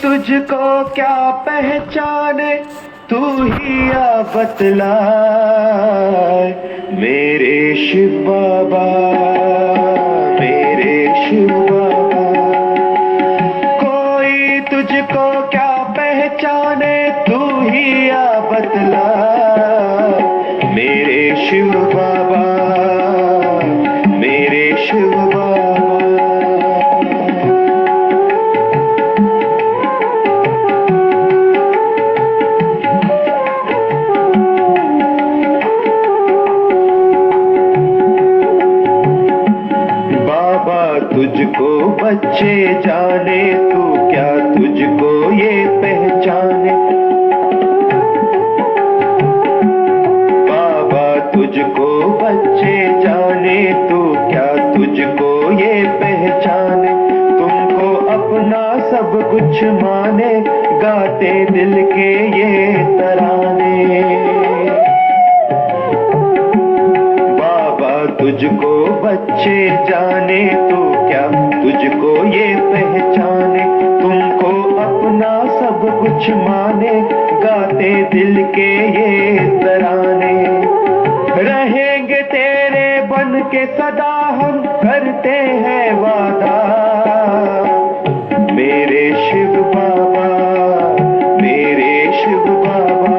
तुझको क्या पहचाने, तू ही या बतला मेरे शिव बाबा, मेरे शिव बाबा। कोई तुझको क्या पहचाने, तू ही या बतला मेरे शिव बाबा, मेरे शिव बाबा। तुझको बच्चे जाने, तू क्या तुझको ये पहचाने। बाबा तुझको बच्चे जाने, तू क्या तुझको ये पहचाने। तुमको अपना सब कुछ माने, गाते दिल के ये तराने। बाबा तुझको बच्चे जाने, तू क्या तुझको ये पहचाने। तुमको अपना सब कुछ माने, गाते दिल के ये तराने। रहेंगे तेरे बन के सदा, हम करते हैं वादा मेरे शिव बाबा, मेरे शिव बाबा।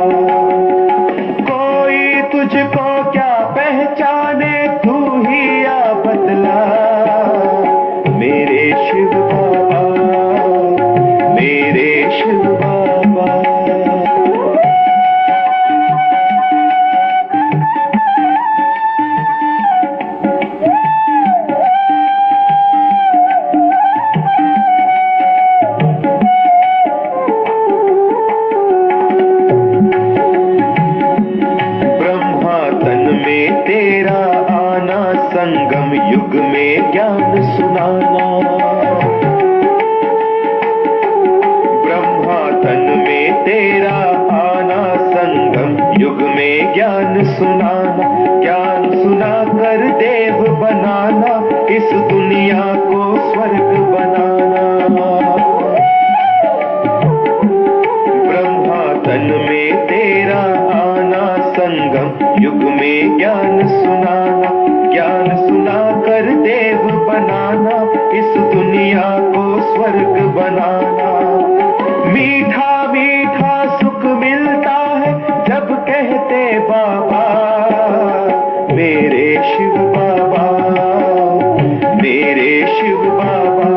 कोई तुझको क्या पहचाने, तू ही या बतला मेरे शिव बाबा, मेरे शिव बाबा। ब्रह्मा तन में तेरा आना, संगम युग में ज्ञान सुनाना। ब्रह्मा तन में तेरा आना, संगम युग में ज्ञान सुनाना। ज्ञान सुना कर देव बनाना, इस दुनिया को स्वर्ग बनाना। ब्रह्मा तन में तेरा आना, संगम युग में ज्ञान सुनाना। ज्ञान सुना कर देव बनाना, इस दुनिया को स्वर्ग बनाना। मीठा मीठा सुख मिलता है जब कहते बाबा मेरे शिव बाबा, मेरे शिव बाबा।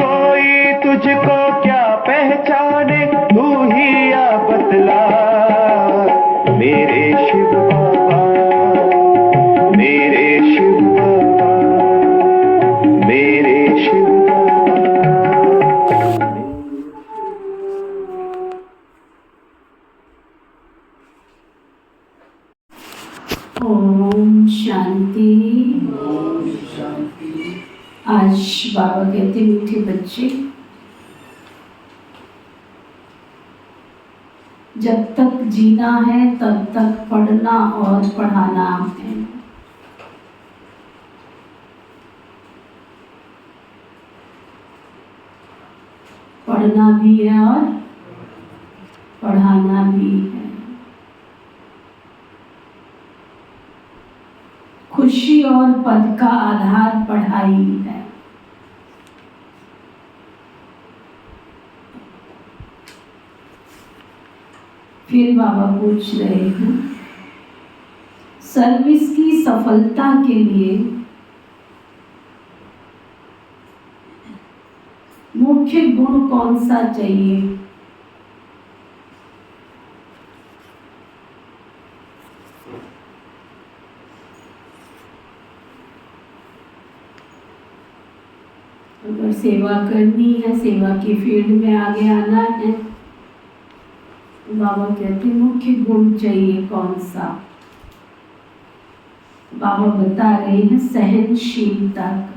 कोई तुझको क्या पहचाने, तू ही या बतला मेरे शिव बाबा, मेरे शिव बाबा, मेरे शिव बाबा। ओम शांति। आज बाबा कहते मीठे बच्चे, जब तक जीना है तब तक पढ़ना और पढ़ाना है। पढ़ना भी है और पढ़ाना भी है। खुशी और पद का आधार पढ़ाई है। फिर बाबा पूछ रहे हैं, सर्विस की सफलता के लिए मुख्य गुण कौन सा चाहिए? अगर सेवा करनी है, सेवा की फील्ड में आगे आना है, बाबा कहते मुख्य गुण चाहिए कौन सा? बाबा बता रहे हैं सहनशीलता का।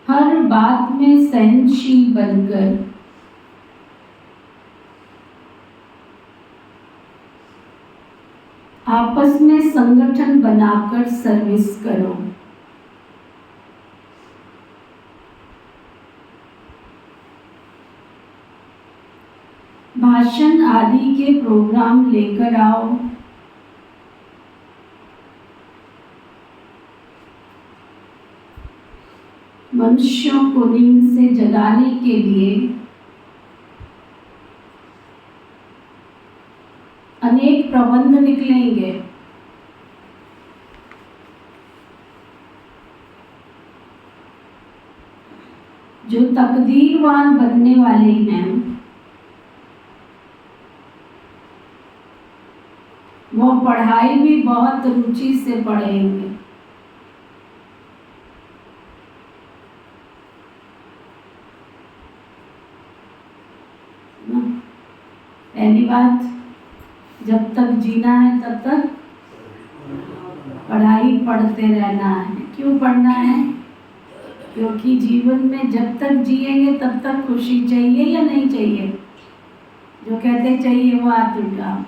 हर बात में सहनशील बनकर आपस में संगठन बनाकर सर्विस करो। भाषण आदि के प्रोग्राम लेकर आओ। मनुष्यों को नींद से जगाने के लिए अनेक प्रबंध निकलेंगे। जो तकदीरवान बनने वाले हैं वो पढ़ाई भी बहुत रुचि से पढ़ेंगे। पहली बात, जब तक जीना है तब तक पढ़ाई पढ़ते रहना है। क्यों पढ़ना है? क्योंकि जीवन में जब तक जिएंगे तब तक खुशी चाहिए या नहीं चाहिए? जो कहते चाहिए वो हाथ उठाओ।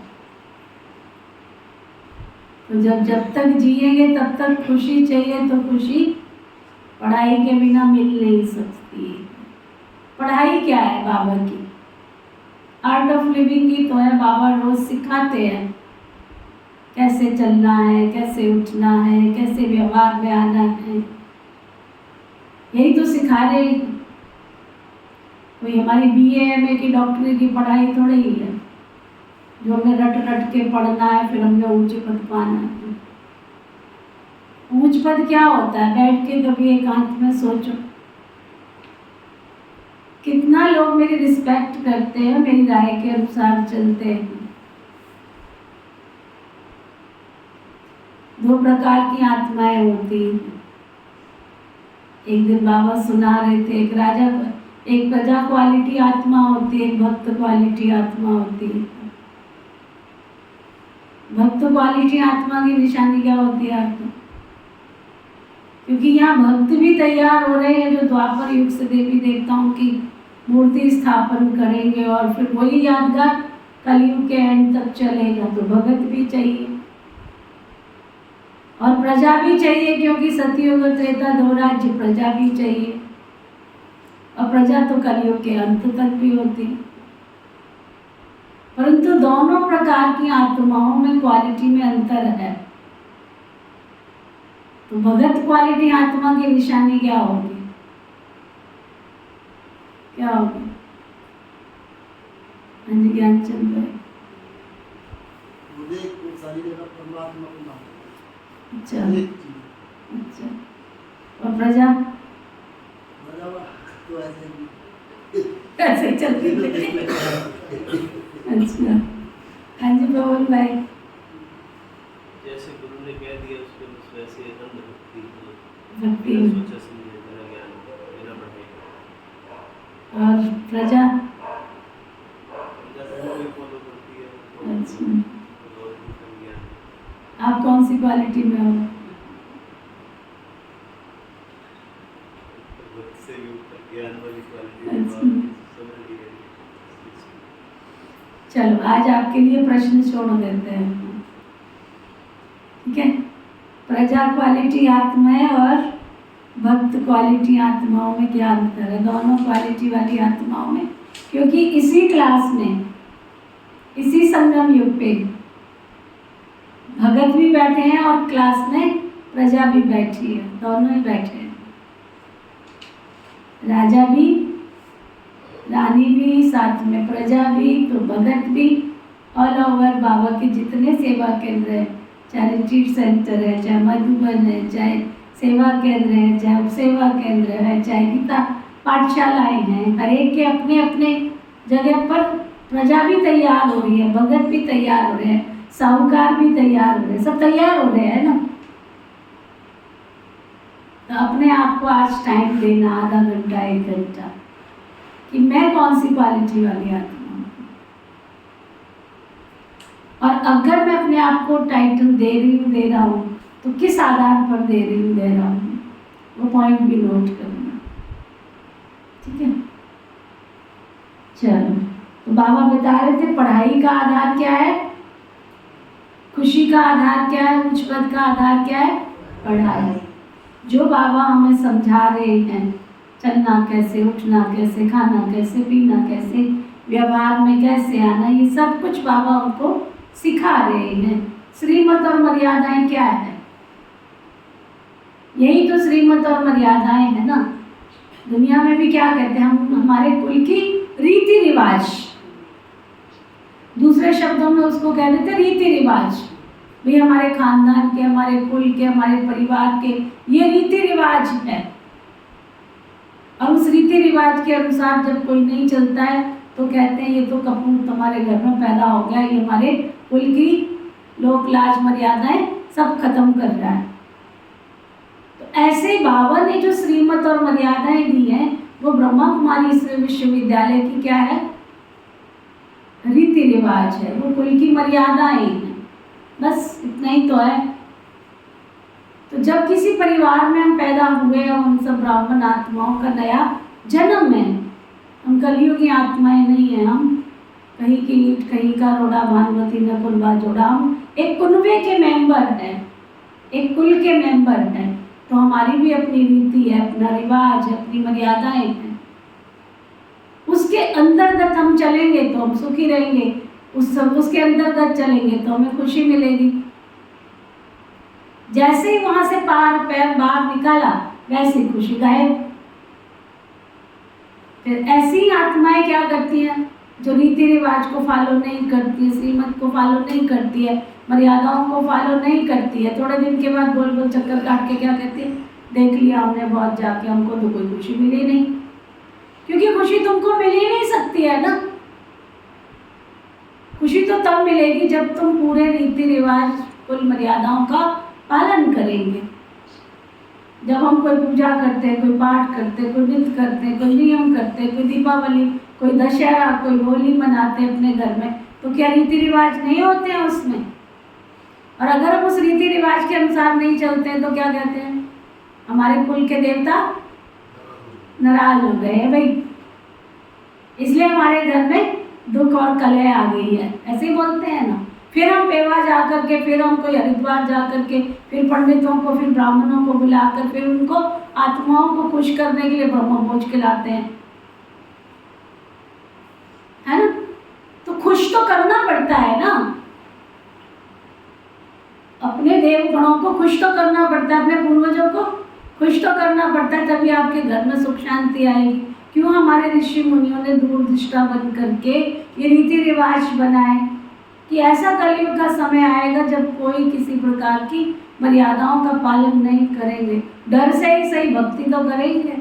तो जब तक जिएंगे तब तक खुशी चाहिए, तो खुशी पढ़ाई के बिना मिल नहीं सकती। पढ़ाई क्या है बाबा की? आर्ट ऑफ लिविंग की तो है। बाबा रोज सिखाते हैं कैसे चलना है, कैसे उठना है, कैसे व्यवहार में आना है। यही तो सिखा रहे हैं। कोई हमारी BA MA की डॉक्टरी की पढ़ाई थोड़ी ही है जो हमने रट रट के पढ़ना है फिर हमने ऊंच पद पाना है। ऊंच पद क्या होता है? बैठ के कभी एकांत में सोचो, कितना लोग मेरी रिस्पेक्ट करते हैं, मेरी राय के अनुसार चलते हैं। दो प्रकार की आत्माएं होती हैं। एक दिन बाबा सुना रहे थे, एक प्रजा क्वालिटी आत्मा होती है, एक भक्त क्वालिटी आत्मा होती है। भक्त क्वालिटी आत्मा की निशानी क्या होती है आपको? क्योंकि यहाँ भक्त भी तैयार हो रहे हैं जो द्वापर युग से देवी देवताओं की मूर्ति स्थापन करेंगे और फिर वही यादगार कलयुग के एंड तक चलेगा। तो भगत भी चाहिए और प्रजा भी चाहिए, क्योंकि सतयुग त्रेता दो राज्य, प्रजा भी चाहिए। और प्रजा तो कलयुग के अंत तक भी होती है। परंतु दोनों प्रकार की आत्माओं में क्वालिटी में अंतर है। तो भगत क्वालिटी आत्मा की निशानी क्या होगी? क्या होगी? हाँ जी, ज्ञानचंद भाई। मुझे सारी जगह परमात्मा को नाम। अच्छा अच्छा। और प्रजा तो ऐसे चलती है। अच्छा, हाँ जी पवन भाई। जैसे गुरु ने कह दिया उसके बस वैसे अंध भक्ति सोचा समझे बिना ज्ञान बिना पढ़े। और प्रजा जैसे फॉलो करती है। अच्छा, और कम ज्ञान। आप कौन सी क्वालिटी में हो? भक्त से भी ऊपर ज्ञान वाली क्वालिटी अच्छा। समझ लिया। चलो आज आपके लिए प्रश्न छोड़ देते हैं, ठीक है? प्रजा क्वालिटी आत्माएं और भक्त क्वालिटी आत्माओं में क्या अंतर है? दोनों क्वालिटी वाली आत्माओं में, क्योंकि इसी क्लास में, इसी संगम युग पे भगत भी बैठे हैं और क्लास में प्रजा भी बैठी है, दोनों ही बैठे हैं। राजा भी, रानी भी, साथ में प्रजा भी, तो भगत भी। ऑल ओवर बाबा के जितने सेवा केंद्र है, चाहे रिट्रीट सेंटर है, चाहे मधुबन है, चाहे सेवा केंद्र है, चाहे उपसेवा केंद्र है, चाहे गीता पाठशालाएं हैं, हर एक के अपने अपने जगह पर प्रजा भी तैयार हो रही है, भगत भी तैयार हो रहे हैं, साहूकार भी तैयार हो रहे हैं, सब तैयार हो रहे हैं ना। तो अपने आप को आज टाइम देना, आधा घंटा 1 घंटा, कि मैं कौन सी क्वालिटी वाली आत्मा हूँ। और अगर मैं अपने आप को टाइटल दे रहा हूँ तो किस आधार पर दे रहा हूँ, वो पॉइंट भी नोट करना, ठीक है? चलो, तो बाबा बता रहे थे पढ़ाई का आधार क्या है, खुशी का आधार क्या है, उच्च पद का आधार क्या है, पढ़ाई। जो बाबा हमें समझा रहे हैं, चलना कैसे, उठना कैसे, खाना कैसे, पीना कैसे, व्यवहार में कैसे आना, ये सब कुछ बाबा हमको सिखा रहे हैं। श्रीमत और मर्यादाएं क्या है? यही तो श्रीमत और मर्यादाएं है ना। दुनिया में भी क्या कहते हैं हम, हमारे कुल की रीति रिवाज, दूसरे शब्दों में उसको कह देते हैं रीति रिवाज। भी हमारे खानदान के, हमारे कुल के, हमारे परिवार के ये रीति रिवाज है। और उस रीति रिवाज के अनुसार जब कोई नहीं चलता है तो कहते हैं ये तो कपूत हमारे घर में पैदा हो गया, ये हमारे कुल की लोक लाज मर्यादाएं सब खत्म कर रहा है। तो ऐसे बाबा ने जो श्रीमत और मर्यादाएं दी हैं वो ब्रह्मा कुमारी विश्वविद्यालय की क्या है? रीति रिवाज है, वो कुल की मर्यादाएं हैं। बस इतना ही तो है। तो जब किसी परिवार में हम पैदा हुए और हम सब ब्राह्मण आत्माओं का नया जन्म है, हम कलियुगी आत्माएं नहीं है, हम कहीं की ईंट कहीं का रोड़ा, भानुमती न कुलवा जोड़ा, हम एक कुनबे के मेंबर हैं, एक कुल के मेंबर हैं। तो हमारी भी अपनी रीति है, अपना रिवाज है, अपनी मर्यादाएं हैं। उसके अंतर्गत हम चलेंगे तो हम सुखी रहेंगे, उसके अंतर्गत चलेंगे तो हमें खुशी मिलेगी। जैसे ही वहां से पैर बाहर निकाला वैसे खुशी गायब। फिर ऐसी आत्माएं क्या करती हैं जो रीति रिवाज को फॉलो नहीं करती है, श्रीमत को फॉलो नहीं करती है, मर्यादाओं को फॉलो नहीं करती है। थोड़े दिन के बाद गोल गोल चक्कर काट के क्या कहती है, देख लिया हमने बहुत जाके, हमको तो कोई खुशी मिली नहीं। क्योंकि खुशी तुमको मिल ही नहीं सकती है ना। खुशी तो तब मिलेगी जब तुम पूरे रीति रिवाज कुल मर्यादाओं का पालन करेंगे। जब हम कोई पूजा करते हैं, कोई पाठ करते हैं, कोई नृत्य करते हैं, कोई नियम करते हैं, कोई दीपावली, कोई दशहरा, कोई होली मनाते हैं अपने घर में, तो क्या रीति रिवाज नहीं होते हैं उसमें? और अगर हम उस रीति रिवाज के अनुसार नहीं चलते हैं तो क्या कहते हैं, हमारे कुल के देवता नाराज हो गए हैं भाई, इसलिए हमारे घर में दुख और कलह आ गई है, ऐसे ही बोलते हैं ना। फिर हम पेवा जा करके, फिर हम कोई हरिद्वार जा करके, फिर पंडितों को, फिर ब्राह्मणों को बुलाकर, फिर उनको आत्माओं को खुश करने के लिए ब्रह्म भोज खिलाते हैं, है ना। तो खुश तो करना पड़ता है ना, अपने देव गणों को खुश तो करना पड़ता है, अपने पूर्वजों को खुश तो करना पड़ता है, तभी आपके घर में सुख शांति आएगी। क्यों हमारे ऋषि मुनियों ने दूरदृष्टा बन करके ये रीति रिवाज बनाए कि ऐसा कलयुग का समय आएगा जब कोई किसी प्रकार की मर्यादाओं का पालन नहीं करेंगे। डर से ही सही भक्ति तो करेंगे,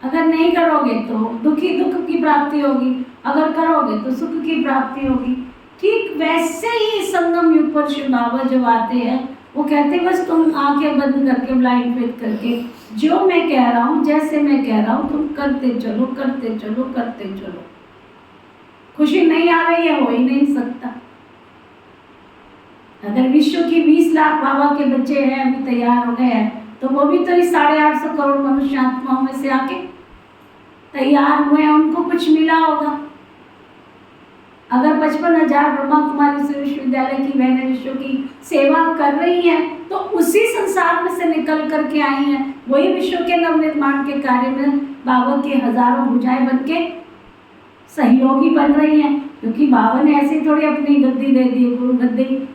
अगर नहीं करोगे तो दुख की प्राप्ति होगी, अगर करोगे तो सुख की प्राप्ति होगी। ठीक वैसे ही संगम युग पर शिव बाबा जब आते हैं वो कहते हैं बस तुम आंखें बंद करके, ब्लाइंड फेथ करके, जो मैं कह रहा हूँ, जैसे मैं कह रहा हूँ, तुम करते चलो, करते चलो, करते चलो। खुशी नहीं आवे ये हो ही नहीं सकता। अगर विश्व की 20 लाख बाबा के बच्चे हैं, अभी तैयार हो गए हैं, तो वो भी तो इस 850 करोड़ मनुष्य आत्माओं में से आके तैयार हुए हैं, उनको कुछ मिला होगा। अगर 55,000 ब्रह्मा कुमारी विश्वविद्यालय की बहनें विश्व की सेवा कर रही हैं तो उसी संसार में से निकल करके आई हैं, वही विश्व के नवनिर्माण के कार्य में बाबा के हजारों भुजाएं बन के सहयोगी बन रही हैं। क्योंकि बाबा ने ऐसे थोड़ी अपनी गद्दी दे दी, गुरु गद्दी,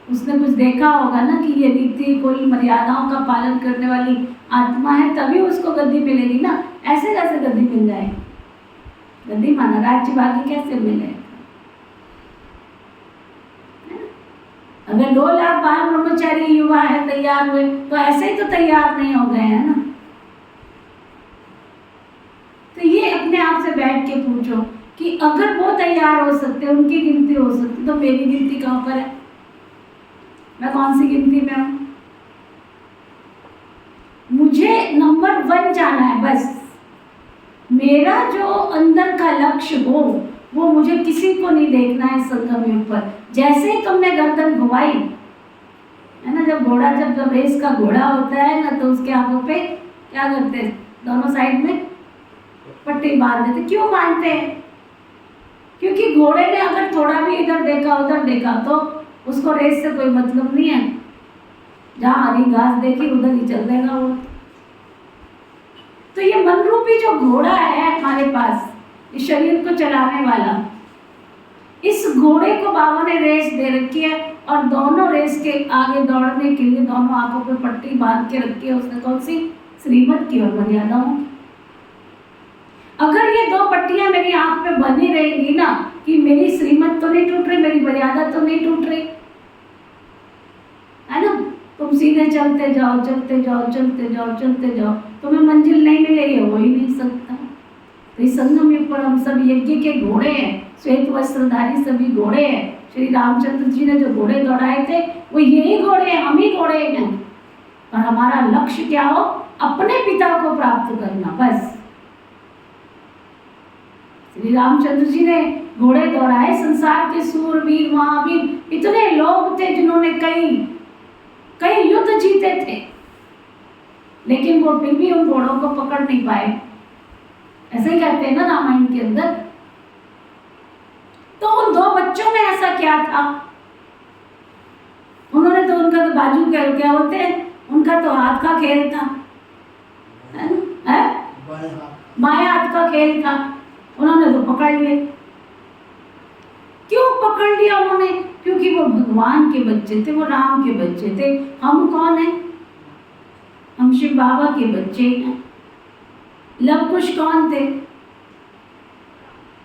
उसने कुछ देखा होगा ना कि ये रीति कुल मर्यादाओं का पालन करने वाली आत्मा है, तभी उसको गद्दी मिलेगी ना। ऐसे कैसे गद्दी मिल जाएगी? गद्दी माना राज्य भागी कैसे मिले? अगर 2 लाख बाल ब्रह्मचारी युवा है तैयार हुए तो ऐसे ही तो तैयार नहीं हो गए हैं ना। तो ये अपने आप से बैठ के पूछो कि अगर वो तैयार हो सकते, उनकी गिनती हो सकती, तो मेरी गिनती कहाँ पर है? मैं कौन सी गिनती में हूँ? मुझे नंबर 1 जाना है बस। मेरा जो अंदर का लक्ष्य हो वो मुझे किसी को नहीं देखना है संगम युग पर। जैसे ही तुमने गर्दन घुमाई है ना, जब घोड़ा जब रेस का घोड़ा होता है ना, तो उसके आंखों पे क्या करते हैं, दोनों साइड में पट्टी बांध देते। क्यों बांधते हैं? क्योंकि घोड़े ने अगर थोड़ा भी इधर देखा उधर देखा तो उसको रेस से कोई मतलब नहीं है, जहाँ हरी घास देखी उधर ही चल देगा वो। तो ये मन रूपी जो घोड़ा है हमारे पास, इस शरीर को चलाने वाला, इस घोड़े को बाबा ने रेस दे रखी है और दोनों रेस के आगे दौड़ने के लिए दोनों आंखों पे पट्टी बांध के रखी है। उसने कौन सी? श्रीमत की और मर्यादाओं की। अगर ये दो पट्टियां मेरी आंख पे बनी रहेंगी ना कि मेरी श्रीमत तो नहीं टूट रही, मेरी मर्यादा तो नहीं टूट रही, है ना, तुम सीधे चलते जाओ चलते जाओ चलते जाओ चलते जाओ, तुम्हें मंजिल नहीं मिलेगी, हो ही नहीं सकता। तो इस संगम युग पर हम सब यज्ञ के घोड़े हैं, श्वेत वस्त्रधारी सभी घोड़े हैं। श्री रामचंद्र जी ने जो घोड़े दौड़ाए थे वो यही घोड़े हैं, हम ही घोड़े हैं। और हमारा लक्ष्य क्या हो? अपने पिता को प्राप्त करना, बस। श्री रामचंद्र जी ने घोड़े दौड़ाए, संसार के सूरवीर महावीर इतने लोग थे जिन्होंने कई युद्ध जीते थे, लेकिन वो फिर भी उन घोड़ों को पकड़ नहीं पाए। ऐसे ही कहते हैं ना रामायण के अंदर। तो उन दो बच्चों में ऐसा क्या था? उन्होंने तो उनका तो बाजू क्या बोलते हैं, उनका तो हाथ का खेल था, है? बाएं हाथ का खेल था। उन्होंने तो पकड़ लिए। क्यों पकड़ लिया उन्होंने? क्योंकि वो भगवान के बच्चे थे, वो राम के बच्चे थे। हम कौन हैं? हम शिव बाबा के बच्चे हैं। लव कुश कौन थे?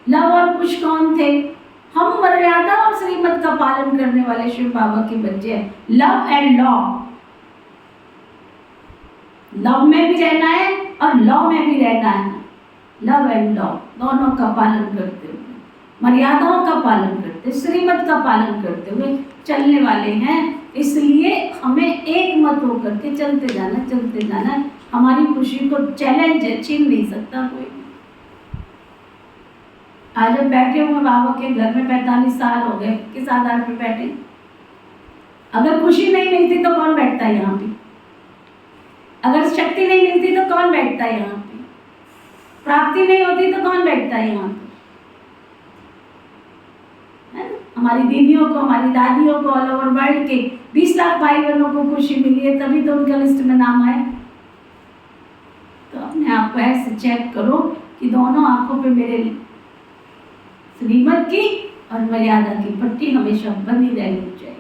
लव और कुश कौन थे? हम मर्यादा और श्रीमत का पालन करने वाले शिव बाबा के बच्चे हैं। लव एंड लॉ, लव में भी रहना है और लॉ में भी रहना है। लव एंड लॉ दोनों का पालन करते हुए, मर्यादाओं का पालन करते, श्रीमत का पालन करते हुए चलने वाले हैं। इसलिए हमें एक मत होकर के चलते जाना। हमारी खुशी को चैलेंज है, छीन नहीं सकता कोई। आज हम बैठे हुए बाबा के घर में 45 साल हो गए, किस आधार पर बैठे? अगर खुशी नहीं मिलती तो कौन बैठता है यहाँ पे? अगर शक्ति नहीं मिलती तो कौन बैठता है यहाँ पे? प्राप्ति नहीं होती तो कौन बैठता है यहाँ पे? हमारी दीदियों को, हमारी दादियों को, ऑल ओवर वर्ल्ड के 20 लाख भाई बहनों को खुशी मिली है, तभी तो उनका लिस्ट में नाम आए। तो अपने आप को ऐसे चेक करो कि दोनों आंखों पे मेरे श्रीमत की और मर्यादा की पट्टी हमेशा बनी रहनी चाहिए।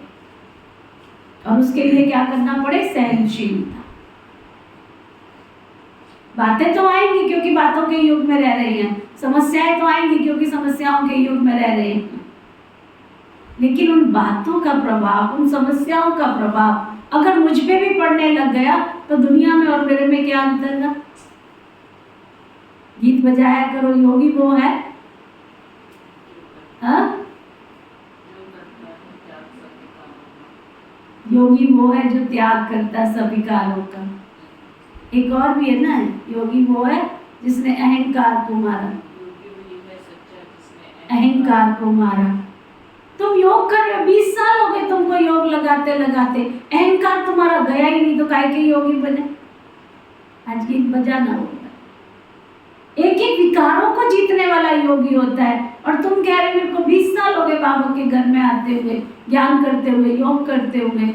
और उसके लिए क्या करना पड़े? सहनशीलता। बातें तो आएंगी क्योंकि बातों के युग में रह रही हैं, समस्याएं तो आएंगी क्योंकि समस्याओं के युग में रह रहे हैं, लेकिन उन बातों का प्रभाव, उन समस्याओं का प्रभाव अगर मुझ पे भी पड़ने लग गया तो दुनिया में और मेरे में क्या अंतर है? गीत बजाया करो, योगी वो है, हाँ? योगी वो है जो त्याग करता सभी कालों का। एक और भी है ना, योगी वो है जिसने अहंकार को मारा, अहंकार को मारा। तुम योग कर रहे हो, 20 साल हो गए तुमको योग लगाते लगाते, अहंकार तुम्हारा गया ही नहीं, तो काय के योगी बने? आज गीत बजाना होगा। एक एक विकारों को जीतने वाला योगी होता है। और तुम कह रहे हो मेरे को 20 साल हो गए बाबा के घर में आते हुए, ज्ञान करते हुए, योग करते हुए,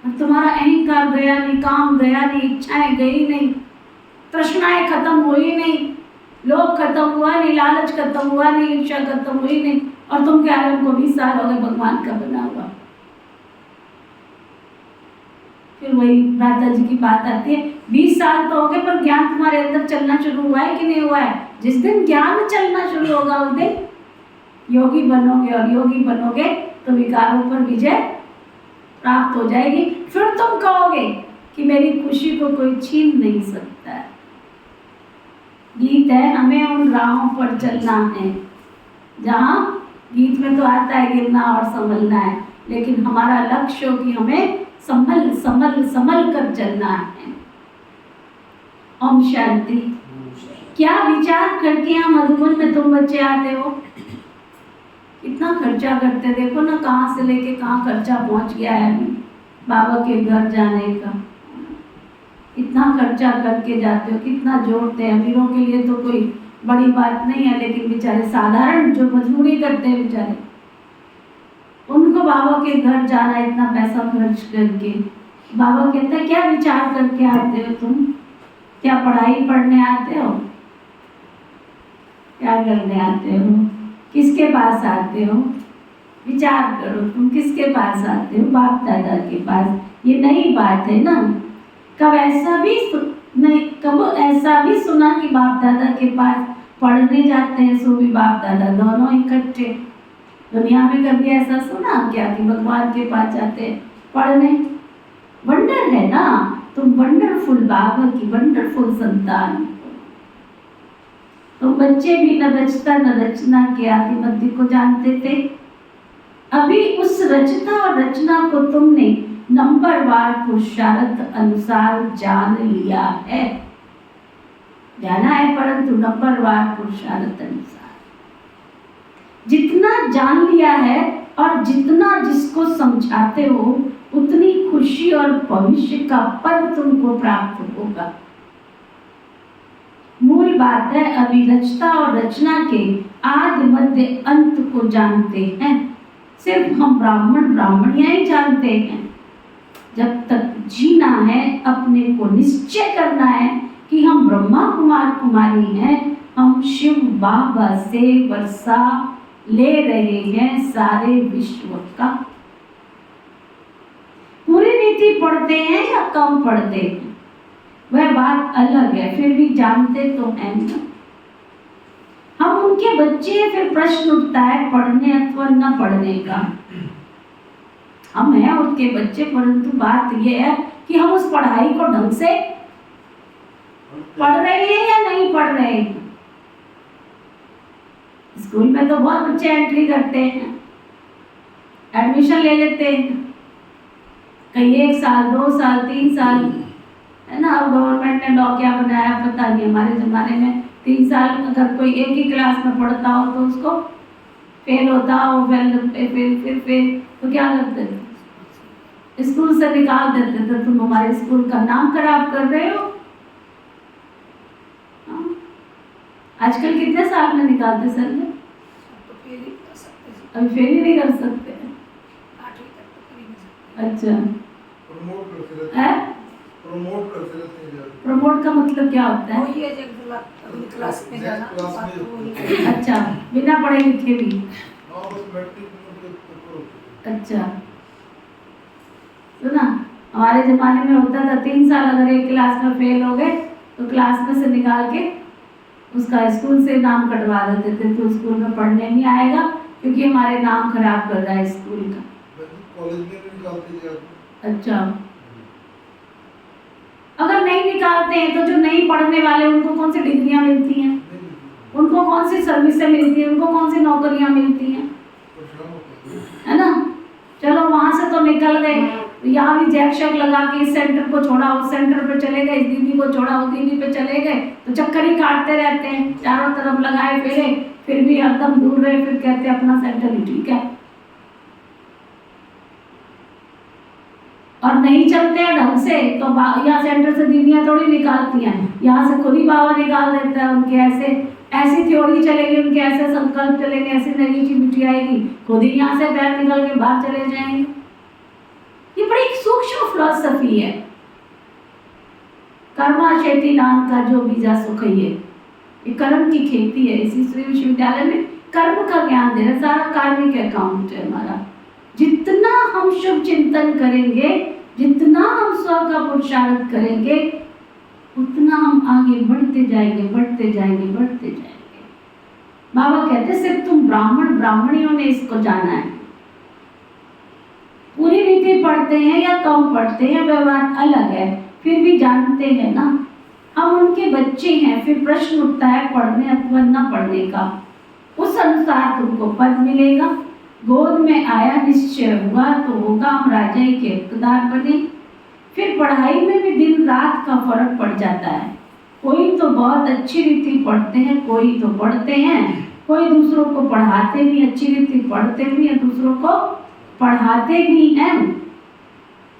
और तुम्हारा अहंकार गया नहीं, काम गया नहीं, इच्छाएं गई नहीं, तृष्णाएं खत्म हुई नहीं, लोभ खत्म हुआ नहीं, लालच खत्म हुआ नहीं, इच्छा खत्म हुई नहीं, और तुम कह रहे हो हमको 20 साल हो गए भगवान का बना हुआ। फिर वही राधा जी की बात आती है, 20 साल तो हो गए पर ज्ञान तुम्हारे अंदर चलना शुरू हुआ है कि नहीं हुआ है? जिस दिन ज्ञान चलना शुरू होगा उस दिन योगी बनोगे, और योगी बनोगे तो विकारों पर विजय प्राप्त हो जाएगी। फिर तुम कहोगे कि मेरी खुशी को कोई छीन नहीं सकता है। गीत है, हमें उन राहों पर चलना है जहाँ गीत में तो आता है गिरना और संभलना है, लेकिन हमारा लक्ष्य हो कि हमें संभल संभल संभल कर चलना है। ओम शांति। क्या विचार करके यहाँ मधुबन में तुम बच्चे आते हो? कितना खर्चा करते, देखो ना कहाँ से लेके कहाँ खर्चा पहुँच गया है बाबा के घर जाने का। कितना खर्चा करके जाते हो, कितना जोड़ते हैं। अमीरों के लिए तो कोई बड़ी बात नहीं है, लेकिन बेचारे साधारण जो मजदूरी करते हैं बेचारे, उनको बाबा के घर जाना, इतना पैसा खर्च करके। बाबा कहता है क्या विचार करके आते हो तुम? क्या पढ़ाई पढ़ने आते हो? क्या करने आते हो? किसके पास आते हो? विचार करो, तुम किसके पास आते हो? बाप दादा के पास। ये नई बात है ना। कब ऐसा भी नहीं, कब ऐसा भी सुना कि बाप दादा के पास पढ़ने जाते हैं, सो भी बाप दादा दोनों इकट्ठे? दुनिया में कभी ऐसा सुना क्या कि भगवान के पास जाते हैं पढ़ने? वंडर है ना, तुम वंडरफुल बाबा की वंडरफुल संतान हो। तुम बच्चे भी न रचता न रचना के आदि मध्य को जानते थे। अभी उस रचना और रचना को तुमने नंबरवार पुरुषार्थ अनुसार जान लिया है, जाना है, परंतु नंबरवार पुरुषार्थ अनुसार जितना जान लिया है और जितना जिसको समझाते हो उतनी खुशी और भविष्य का पद तुमको प्राप्त होगा। मूल बात है, अभी रचना और रचना के आदि मध्य अंत को जानते हैं। सिर्फ हम ब्राह्मण ब्राह्मणियां ही जानते हैं। जब तक जीना है, अपने को निश्चय करना है कि हम ब्रह्मा कुमार कुमारी हैं, हम शिव बाबा से वर्षा ले रहे हैं सारे विश्व का। पूरी रीति पढ़ते हैं या कम पढ़ते हैं, वह बात अलग है, फिर भी जानते तो हैं ना। हम उनके बच्चे हैं, फिर प्रश्न उठता है पढ़ने अथवा न पढ़ने का। हम हैं उसके बच्चे, परंतु बात यह है कि हम उस पढ़ाई को ढंग से पढ़ रहे हैं या नहीं पढ़ रहे हैं। स्कूल में तो बहुत बच्चे एंट्री करते हैं, एडमिशन ले लेते हैं, कई 1 साल 2 साल 3 साल, है ना। अब गवर्नमेंट ने लॉ क्या बनाया पता नहीं। हमारे जमाने में 3 साल अगर कोई एक ही क्लास में पढ़ता हो तो उसको फेल होता हो, फेल तो क्या करते थे? स्कूल से निकाल देते थे। तुम हमारे स्कूल का नाम खराब कर रहे हो। आजकल कितने साल में निकालते सर? अभी फेल ही नहीं कर सकते। अच्छा, प्रमोट का मतलब क्या होता है? क्लास में जाना। अच्छा, बिना पढ़े लिखे भी। अच्छा, तो ना हमारे जमाने में होता था 3 साल अगर एक क्लास में फेल हो गए तो क्लास में से निकाल के उसका स्कूल से नाम कटवा देते थे, तो स्कूल में पढ़ने नहीं आएगा क्योंकि हमारे नाम खराब कर रहा है स्कूल का। कॉलेज में भी निकालते थे। अच्छा, अगर नहीं निकालते हैं तो जो नहीं पढ़ने वाले उनको कौन सी डिग्रियां मिलती हैं? उनको कौन सी सर्विसें मिलती हैं? उनको कौन सी नौकरियां मिलती हैं? है ना। चलो वहां से तो निकल गए, यहाँ भी जैक शैक लगा के इस सेंटर को छोड़ा उस सेंटर पे चले गए, इस दीदी को छोड़ा उस दीदी पे चले गए, तो चक्कर ही काटते रहते हैं, चारों तरफ लगाए फिरे, फिर भी हरदम दूर रहे, फिर कहते हैं अपना सेंटर ही ठीक है। और नहीं चलते हैं ढंग से तो यहाँ सेंटर से दीदियां थोड़ी निकालती हैं, यहाँ से खुद ही बाबा निकाल देता है। उनके ऐसी थ्योरी चलेगी, उनके ऐसे संकल्प चलेंगे, ऐसी नई मिट्टी आएगी, खुद ही यहाँ से पैर निकल के बाहर चले जाएंगे। ये बड़ी सूक्ष्म फिलॉसफी है। कर्मा खेती नाम का जो बीजा सुख है, ये कर्म की खेती है। इसी श्री विश्वविद्यालय में कर्म का ज्ञान दे रहे, सारा कार्मिक अकाउंट है हमारा। जितना हम शुभ चिंतन करेंगे, जितना हम स्व का पुरुषार्थ करेंगे, उतना हम आगे बढ़ते जाएंगे, बढ़ते जाएंगे, बढ़ते जाएंगे। बाबा कहते सिर्फ तुम ब्राह्मण ब्राह्मणियों ने इसको जाना है। पूरी रीति पढ़ते हैं या कम पढ़ते हैं वह बात अलग है, फिर भी जानते हैं ना। हम उनके बच्चे हैं, फिर प्रश्न उठता है पढ़ने अथवा न पढ़ने का। उस अनुसार तुमको पद मिलेगा। गोद में आया निश्चय हुआ तो होगा हम राजा के हकदार बने। फिर पढ़ाई में भी दिन रात का फर्क पड़ जाता है। कोई तो बहुत अच्छी रीति पढ़ते हैं, कोई तो पढ़ते हैं, कोई दूसरों को पढ़ाते भी, अच्छी रीति पढ़ते भी हैं, दूसरों को पढ़ाते भी हैं।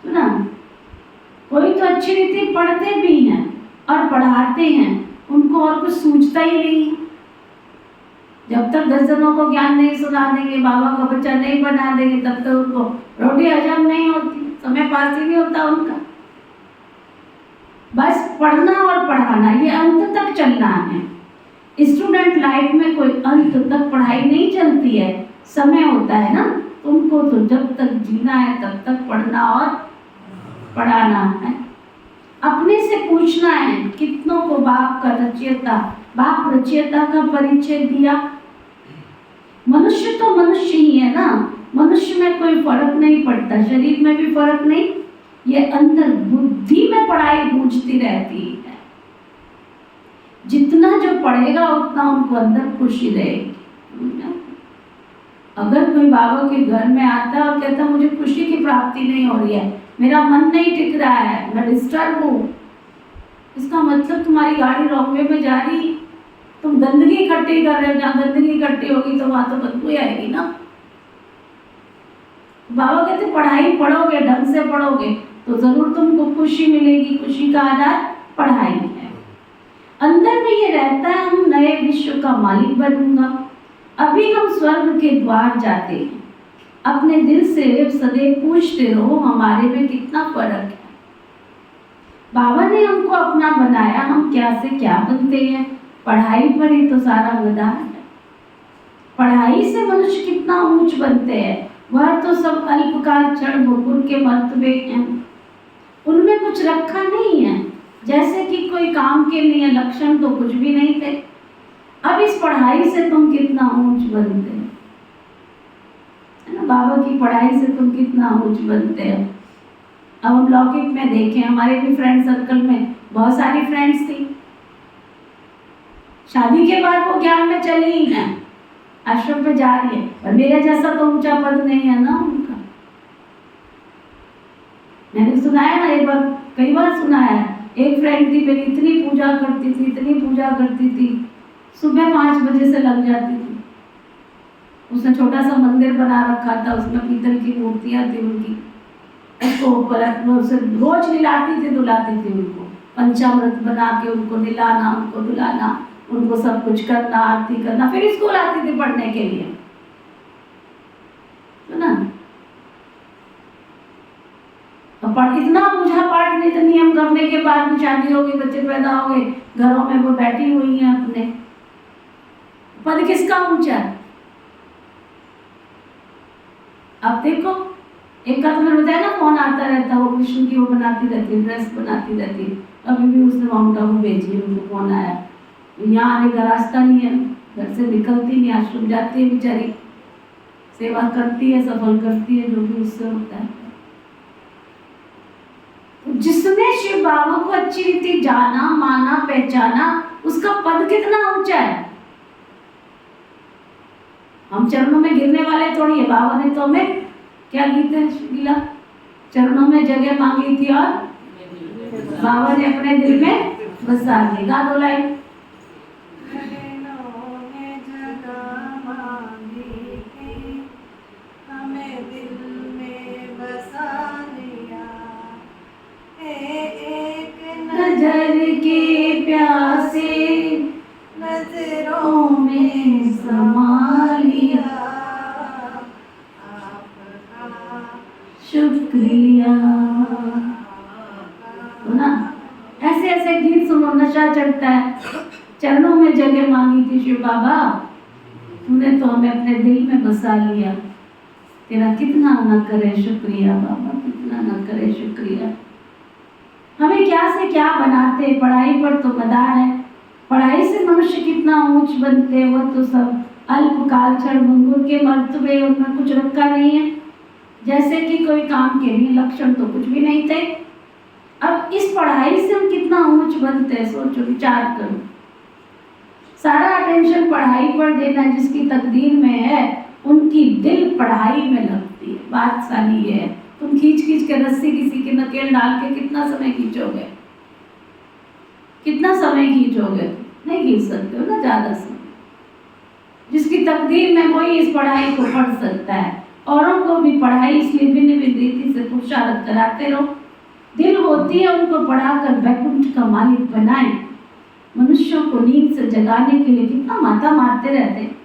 सुना, कोई तो अच्छी रीति पढ़ते भी हैं और पढ़ाते हैं, उनको और कुछ सूझता ही नहीं। जब तक 10 जनों को ज्ञान नहीं सुना देंगे, बाबा का बच्चा नहीं बना देंगे, तब तक उनको रोटी हजम नहीं होती, समय पास ही नहीं होता उनका। बस पढ़ना और पढ़ाना, ये अंत तक चलना है। स्टूडेंट लाइफ में कोई अंत तक पढ़ाई नहीं चलती है, समय होता है ना। तुमको तो जब तक जीना है तब तक पढ़ना और पढ़ाना है। अपने से पूछना है, कितनों को बाप का रचयिता, बाप रचयिता का परिचय दिया। मनुष्य तो मनुष्य ही है ना, मनुष्य में कोई फर्क नहीं पड़ता, शरीर में भी फर्क नहीं, ये अंदर बुद्धि में पढ़ाई गूंजती रहती है। जितना जो पढ़ेगा उतना उनको अंदर खुशी रहेगी। अगर कोई बाबा के घर में आता है और कहता मुझे खुशी की प्राप्ति नहीं हो रही है, मेरा मन नहीं टिक रहा है, मैं डिस्टर्ब हूँ, इसका मतलब तुम्हारी गाड़ी रॉन्ग वे में जा रही, तुम गंदगी इकट्ठी कर रहे हो। जहाँ गंदगी इकट्ठी होगी तो वहां तो बदबू आएगी ना। बाबा कहते पढ़ाई पढ़ोगे, ढंग से पढ़ोगे तो जरूर तुमको खुशी मिलेगी। खुशी का आधार पढ़ाई है। अंदर में ये रहता है हम नए विश्व का मालिक बनूंगा। अभी हम स्वर्ग के द्वार जाते हैं। अपने दिल से सदैव पूछते रहो हमारे में कितना फर्क है। बाबा ने हमको अपना बनाया, हम क्या से क्या बनते हैं। पढ़ाई पर ही तो सारा गदा है। पढ़ाई से मनुष्य कितना ऊंच बनते हैं। वह तो सब अल्पकाल क्षण भंगुर के मर्तबे हैं, उनमें कुछ रखा नहीं है। जैसे कि कोई काम के लिए लक्षण तो कुछ भी नहीं थे। अब इस पढ़ाई से तुम कितना ऊंच बनते हैं, है ना। बाबा की पढ़ाई से तुम कितना ऊंच बनते हैं। अब हम लौकिक में देखें, हमारे भी फ्रेंड सर्कल में बहुत सारी फ्रेंड्स थी। शादी के बाद वो ज्ञान में चली ही ना, आश्रम पे जा रही है, और मेरे जैसा तो ऊंचा पद नहीं है ना उनका। मैंने सुनाया ना, एक बार, कई बार सुनाया। एक फ्रेंड थी मेरी, इतनी पूजा करती थी, इतनी पूजा करती थी, सुबह 5 बजे से लग जाती थी। उसने छोटा सा मंदिर बना रखा था, उसमें पीतल की मूर्तियां थी उनकी। उसको उसे रोज निलाती थी, धुलाती थी उनको, पंचामृत बना के उनको निलाना, उनको धुलाना, उनको सब कुछ करना, आरती करना। फिर स्कूल आती थी पढ़ने के लिए, है ना। इतना पूजा पाठ नित नियम करने के बाद भी शादी हो गई, बच्चे पैदा हो गए, घरों में वो बैठी हुई हैं अपने। पद किसका ऊंचा है। अब देखो, एक का तुम्हें बताया ना, फोन आता रहता है, वो कृष्ण की वो बनाती रहती है, ड्रेस बनाती रहती है। अभी भी उसने माउंट आबू भेजी है, उनको फोन आया, यहाँ आने का रास्ता नहीं है, घर से निकलती नहीं, आश्रम जाती है बेचारी, सेवा करती है, सफल करती है, जो भी उससे होता है। जिसने शिव बाबा को अच्छी रीति जाना, माना, पहचाना, उसका पद कितना ऊंचा है। हम चरणों में गिरने वाले थोड़ी है। बाबा ने तो हमें क्या गीत है गिला, चरणों में जगह मांगी थी और बाबा ने अपने दिल में बसा ली। गा दो लाइन। नजर के प्यासे नजरों में समा लिया, आपका शुक्रिया। ना ऐसे ऐसे गीत सुनो, नशा चढ़ता है। चरणों में जगह मांगी थी शिव बाबा, तूने तो हमें अपने दिल में बसा लिया। तेरा कितना न करे शुक्रिया बाबा, कितना न करे शुक्रिया। हमें क्या से क्या बनाते, पढ़ाई पर तो मदार है। पढ़ाई से मनुष्य कितना ऊंच बनते, वह तो सब अल्पकाल क्षण भंगुर के मर्तबे, उनमें कुछ रखा नहीं है। जैसे कि कोई काम के लिए लक्षण तो कुछ भी नहीं थे। अब इस पढ़ाई से हम कितना ऊंच बनते हैं, सोचो, विचार करो। सारा अटेंशन पढ़ाई पर देना जिसकी तकदीर में है, उनकी दिल पढ़ाई में लगती है। बात सारी ये है, तुम खींच खींच के रस्सी किसी के नकेल डाल के कितना समय खींचोगे, कितना समय खींचोगे, नहीं खींच सकते हो ना ज्यादा समय। जिसकी तकदीर में वही इस पढ़ाई को पढ़ सकता है। औरों को भी पढ़ाई इसलिए भिन्न भिन्न रीति से पुरुषार्थ कराते रहो। दिल होती है उनको पढ़ाकर वैकुंठ का मालिक बनाए। मनुष्यों को नींद से जगाने के लिए कितना माथा मारते रहते हैं,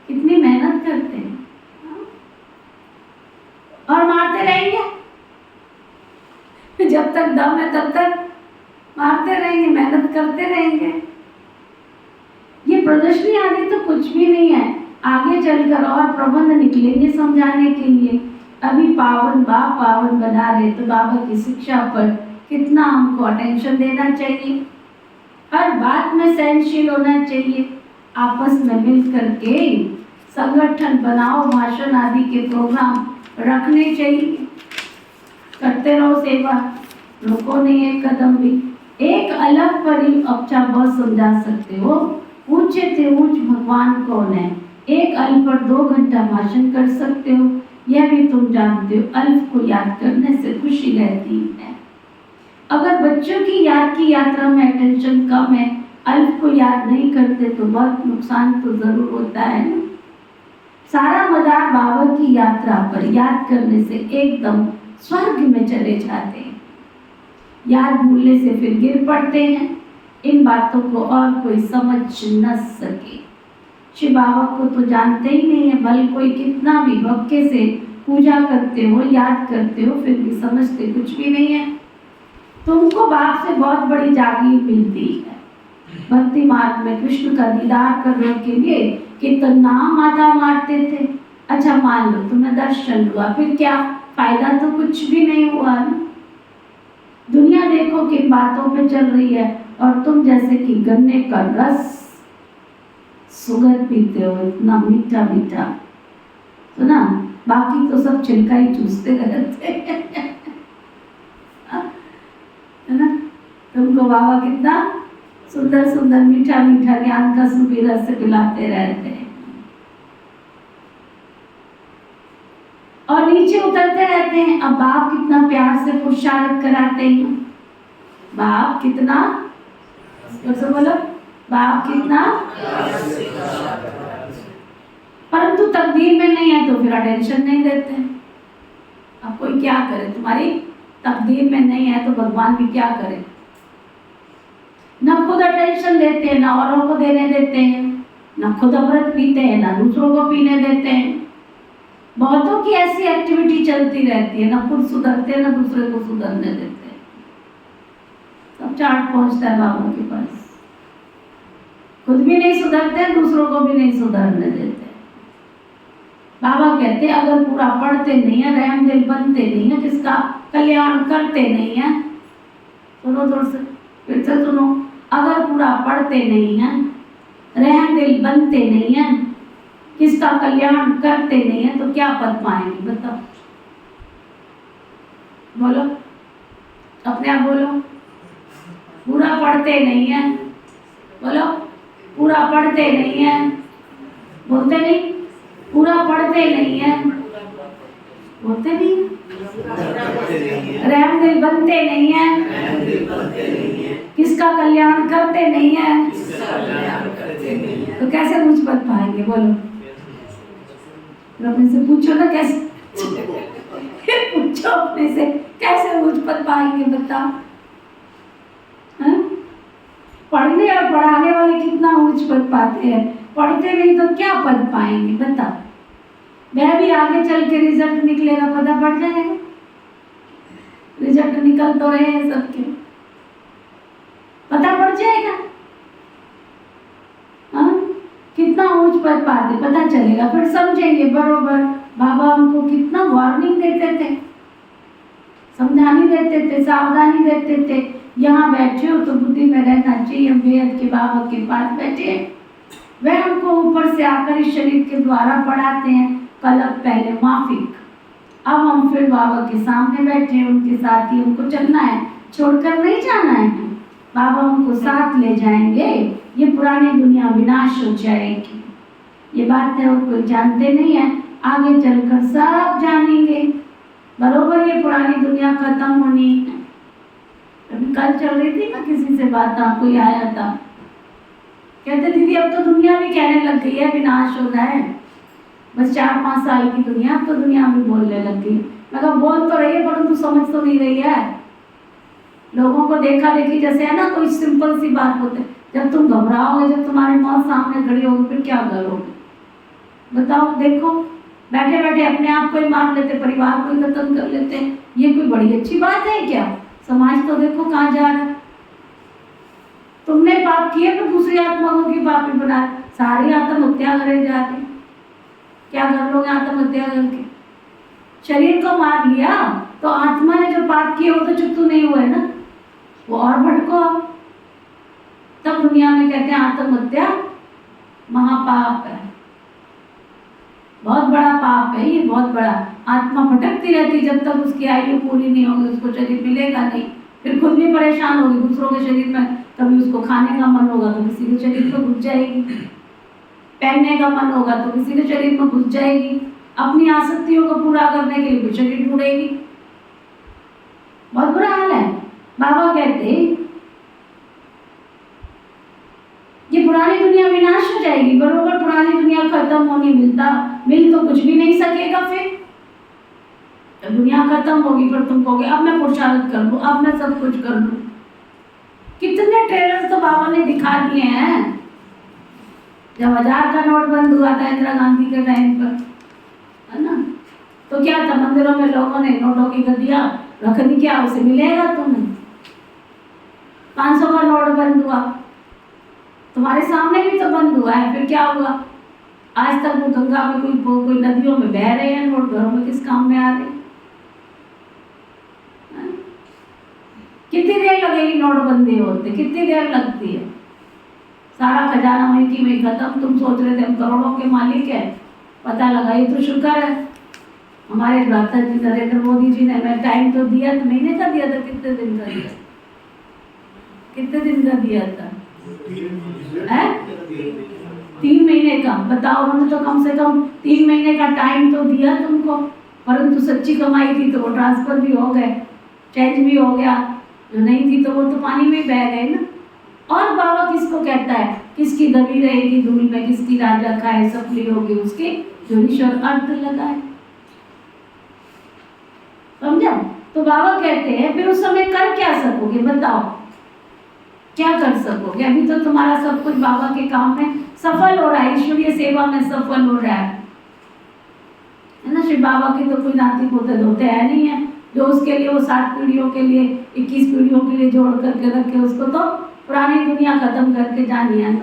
कितनी मेहनत करते हैं, और मारते रहेंगे जब तक दम है तब तक मारते रहेंगे, मेहनत करते रहेंगे। ये प्रदर्शनी आदि तो कुछ भी नहीं है, आगे चलकर और प्रबंध निकलेंगे समझाने के लिए। अभी पावन बाप पावन बना रहे, तो बाबा की शिक्षा पर कितना हमको अटेंशन देना चाहिए, हर बात में सहनशील होना चाहिए, आपस में मिल करके संगठन बनाओ, भाषण आदि के प्रोग्राम रखने चाहिए, करते रहो सेवा, रुको नहीं एक कदम भी। एक अलग पर ही अच्छा बहुत समझा सकते हो, ऊंचे से ऊंच भगवान कौन है, एक अल्प पर 2 घंटा भाषण कर सकते हो, यह भी तुम जानते हो। अल्प को याद करने से खुशी रहती है। अगर बच्चों की याद की यात्रा में अटेंशन कम है, अल्प को याद नहीं करते तो बहुत नुकसान तो जरूर होता है ना। सारा मदार बाबा की यात्रा पर याद करने से एकदम स्वर्ग में चले जाते हैं, याद भूलने से फिर गिर पड़ते हैं। इन बातों को और कोई समझ न सके। शिव बाबा को तो जानते ही नहीं है, बल कोई कितना भी भक्ति से पूजा करते हो, याद करते हो, फिर भी समझते कुछ भी नहीं है। तुमको बाप से बहुत बड़ी जागीर मिलती है। भक्ति मार्ग में कृष्ण का दीदार करने के लिए कितना माथा मारते थे। अच्छा मान लो तुम्हें दर्शन हुआ, फिर क्या फायदा, तो कुछ भी नहीं हुआ ना। दुनिया देखो किन बातों पे चल रही है, और तुम जैसे कि गन्ने का रस सुगंध पीते हो, इतना मीठा मीठा, तो ना बाकी तो सब छिलका ही चूसते रहते है ना। तुमको बाबा कितना सुंदर सुंदर मीठा मीठा ज्ञान का सुबह रस से पिलाते रहते हैं, और नीचे उतरते रहते हैं। अब बाप कितना प्यार से पुरुषार्थ कराते हैं, बाप कितना, बोलो बाप कितना, परंतु तकदीर में नहीं है तो फिर अटेंशन नहीं देते। अब कोई क्या करे, तुम्हारी तकदीर में नहीं है तो भगवान भी क्या करे। न खुद अटेंशन देते हैं, न औरों को देने देते हैं, न खुद अमृत पीते हैं, न दूसरों को पीने देते हैं। बहुतों की ऐसी एक्टिविटी चलती रहती है, न खुद सुधरते हैं, न दूसरे को सुधरने देते हैं। सब चार्ट पहुंचता है बाबा के पास, खुद भी नहीं सुधरते, दूसरों को भी नहीं सुधरने देते। बाबा कहते हैं अगर पूरा पढ़ते नहीं है, रहम दिल बनते नहीं है, किसका कल्याण करते नहीं है, सुनो दूर से, फिर से सुनो, अगर पूरा पढ़ते नहीं है, रहम दिल बनते नहीं है, किसका कल्याण करते नहीं है, तो क्या पद पाएंगे बताओ। बोलो, अपने आप बोलो। पूरा पढ़ते नहीं है, बोलो पूरा पढ़ते नहीं है, बोलते नहीं, पूरा पढ़ते नहीं है, बोलते नहीं, रहम दिल बनते नहीं है, किसका कल्याण करते नहीं है, तो कैसे मुझ पद पाएंगे। बोलो, अपने से पूछो ना, कैसे पूछो अपने से, कैसे मुझ पद पाएंगे बताओ। पढ़ने और पढ़ाने वाले कितना ऊंच पद पाते हैं, पढ़ते नहीं तो क्या पद पाएंगे बताओ। वह भी आगे चल के रिजल्ट निकलेगा, पता पड़ जाएगा। रिजल्ट निकल तो रहे हैं सबके, पता पड़ जाएगा। हाँ, कितना ऊंच पद पाते पता चलेगा, फिर समझेंगे बरोबर। बाबा हमको कितना वार्निंग देते थे, समझानी देते थे, सावधानी देते थे। यहाँ बैठे हो तो बुद्धि में रहना चाहिए, हम बेहद के बाबा के पास बैठे, वह हमको ऊपर से आकर इस शरीर के द्वारा पढ़ाते हैं। कलप पहले माफिक, अब हम फिर बाबा के सामने बैठे, उनके साथ ही हमको चलना है, छोड़कर नहीं जाना है। बाबा हमको साथ ले जाएंगे, ये पुरानी दुनिया विनाश हो जाएगी। ये बात है, वो कोई जानते नहीं है, आगे चलकर सब जानेंगे। बरोबर ये पुरानी दुनिया खत्म होनी है। अभी कल चल रही थी ना किसी से बात, कोई आया था, कहते दीदी अब तो दुनिया भी कहने लग गई है विनाश हो रहा है, बस 4-5 साल की दुनिया, अब तो दुनिया भी बोलने लग गई। मैं कहा बोल तो रही है परंतु समझ तो नहीं रही है। लोगों को देखा देखी जैसे है ना, कोई सिंपल सी बात होती है, जब तुम घबराओगे, जब तुम्हारी मौत सामने खड़ी होगी, फिर क्या करोगे बताओ। देखो बैठे बैठे अपने आप को ही मार लेते, परिवार को ही खत्म कर लेते, ये कोई बड़ी अच्छी बात है क्या? समाज तो देखो कहाँ जा रहा है। तुमने पाप किए तो दूसरी आत्मा को क्यों पापी बना? सारी आत्महत्या करे जाके, क्या कर लोगे आत्महत्या करके? शरीर को मार लिया तो आत्मा ने जो पाप किए वो तो चुप्तू नहीं हुए ना, वो और भटको। तब दुनिया में कहते हैं आत्महत्या महापाप है, बहुत बड़ा पाप है ये, बहुत बड़ा। आत्मा भटकती रहती जब तक उसकी आयु पूरी नहीं होगी, उसको शरीर मिलेगा नहीं, फिर खुद भी परेशान होगी, दूसरों के शरीर में कभी उसको खाने का मन होगा तो किसी के शरीर में घुस जाएगी, पहनने का मन होगा तो किसी के शरीर में घुस जाएगी, अपनी आसक्तियों को पूरा करने के लिए भी शरीर ढूंढेगी। बहुत बुरा हाल है। बाबा कहते ये पुरानी दुनिया विनाश हो जाएगी, बरोबर पुरानी दुनिया खत्म होनी मिल तो कुछ भी नहीं सकेगा। फिर दुनिया खत्म होगी पर तुम कहोगे अब मैं पुरुषार्थ कर लूं, अब मैं सब कुछ कर लूं। कितने ट्रेलर तो बाबा ने दिखा दिए हैं। जब 1000 का नोट बंद हुआ था इंदिरा गांधी के टाइम पर, है ना, तो क्या था, मंदिरों में लोगों ने नोटों की गद्दियां रख दी, क्या उसे मिलेगा तुम्हें? 500 का नोट बंद हुआ, तुम्हारे सामने भी तो बंद हुआ है, फिर क्या हुआ? आज तक वो गंगा में कोई नदियों में बह रहे हैं नोट, घरों में किस काम में आ रहे हैं? कितनी देर लगेगी नोटबंदी होते? कितनी देर लगती है? सारा खजाना वहीं की वहीं खत्म। तुम सोच रहे थे हम करोड़ों के मालिक है, पता लगा ये तो शुक्र है हमारे भ्राता जी नरेंद्र मोदी जी ने हमें टाइम तो दिया, तो महीने का दिया था, कितने दिन का दिया, कितने दिन का दिया था? 3 महीने का। बताओ, उन्होंने तो कम से कम 3 महीने का टाइम तो दिया तुमको, परंतु सच्ची कमाई थी तो वो ट्रांसफर भी हो गए, चेंज भी हो गया, जो नहीं थी तो वो तो पानी में बह गए ना। और बाबा किसको कहता है, किसकी दबी रहेगी धूल में, किसकी राजा खाए सफली होगी उसकी जो ईश्वर अर्थ लगाए। समझा? तो बाबा कहते हैं फिर उस समय कर क्या सकोगे? बताओ क्या कर सकोगे? अभी तो तुम्हारा सब कुछ बाबा के काम में सफल हो रहा है, ईश्वरीय सेवा में सफल हो रहा है ना। श्री बाबा की तो कोई नाती पोते धोते है नहीं है जो उसके लिए वो 60 पीढ़ियों के लिए 21 पीढ़ियों के लिए जोड़ करके रखे। उसको तो पुरानी दुनिया खत्म करके जानी है,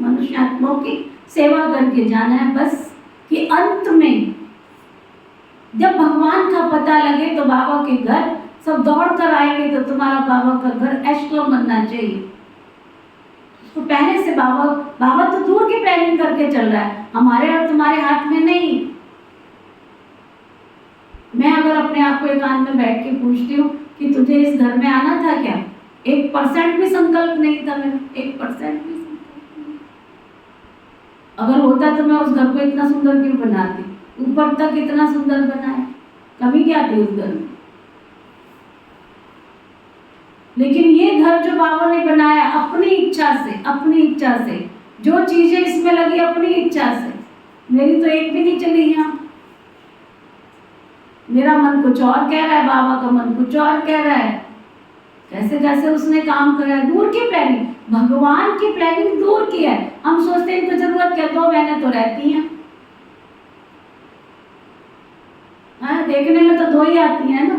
मनुष्य आत्माओं की सेवा करके जाना है बस। कि अंत में जब भगवान का पता लगे तो बाबा के घर सब दौड़ कर आएंगे, तो तुम्हारा बाबा का घर एश्लम बनना चाहिए। तो पहले से बाबा तो दूर की प्लानिंग करके चल रहा है, हमारे और तुम्हारे हाथ में नहीं। मैं अगर अपने आप को एकांत में बैठ के पूछती हूँ कि तुझे इस घर में आना था क्या, 1% भी संकल्प नहीं था मेरा, 1% भी संकल्प नहीं। अगर होता तो मैं उस घर को इतना सुंदर क्यों बनाती? ऊपर तक इतना सुंदर बनाया, कमी क्या थी उस घर में? लेकिन ये घर जो बाबा ने बनाया अपनी इच्छा से, अपनी इच्छा से, जो चीजें इसमें लगी अपनी इच्छा से, मेरी तो एक भी नहीं चली यहाँ। मेरा मन कुछ और कह रहा है, बाबा का मन कुछ और कह रहा है। कैसे कैसे उसने काम करा है, दूर की प्लानिंग, भगवान की प्लानिंग दूर की है। हम सोचते हैं इनको जरूरत क्या, 2 बहनें तो रहती हैं, हाँ देखने में तो 2 ही आती हैं ना,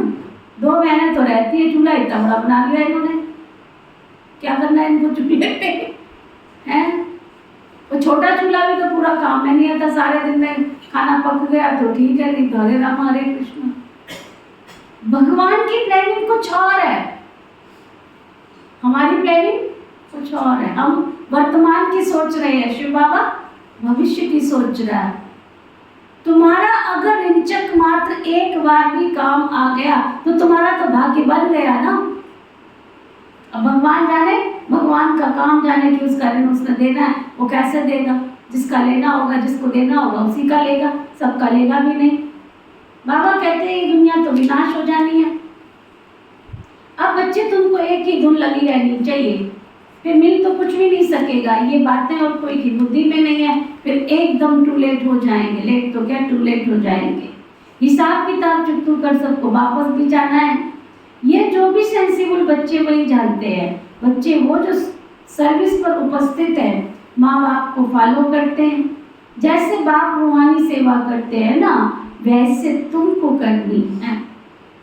2 बहनें तो रहती है। चूल्हा इतना बड़ा बना लिया इन्होंने, क्या करना है इनको चूल्हे पे, हैं? वो छोटा चूल्हा भी तो पूरा काम में नहीं आता, सारे दिन में खाना पक गया तो ठीक है, नहीं तो हरे राम हरे कृष्ण। भगवान की प्लानिंग कुछ और है, हमारी प्लानिंग कुछ और है। हम वर्तमान की सोच रहे हैं, शिव बाबा भविष्य की सोच रहा है। तुम्हारा अगर रिंचक मात्र एक बार भी काम आ गया तो तुम्हारा तो भाग्य बन गया ना। अब भगवान जाने, भगवान का काम जाने कि उसका ऋण उसने देना है, वो कैसे देगा? जिसका लेना होगा, जिसको देना होगा उसी का लेगा, सबका लेगा भी नहीं। बाबा कहते हैं ये दुनिया तो विनाश हो जानी है। अब बच्चे तुमको एक ही धुन लगी रहनी चाहिए, फिर मिल तो कुछ भी नहीं सकेगा। ये बातें और कोई की बुद्धि में नहीं है, फिर एकदम टू लेट हो जाएंगे। लेट तो क्या, टू लेट हो जाएंगे। हिसाब किताब चुकतू कर सबको वापस भी जाना है। ये जो भी सेंसिबल बच्चे वही जानते हैं। बच्चे वो जो सर्विस पर उपस्थित है, माँ बाप को फॉलो करते हैं। जैसे बाप रूहानी सेवा करते हैं ना, वैसे तुमको करनी है।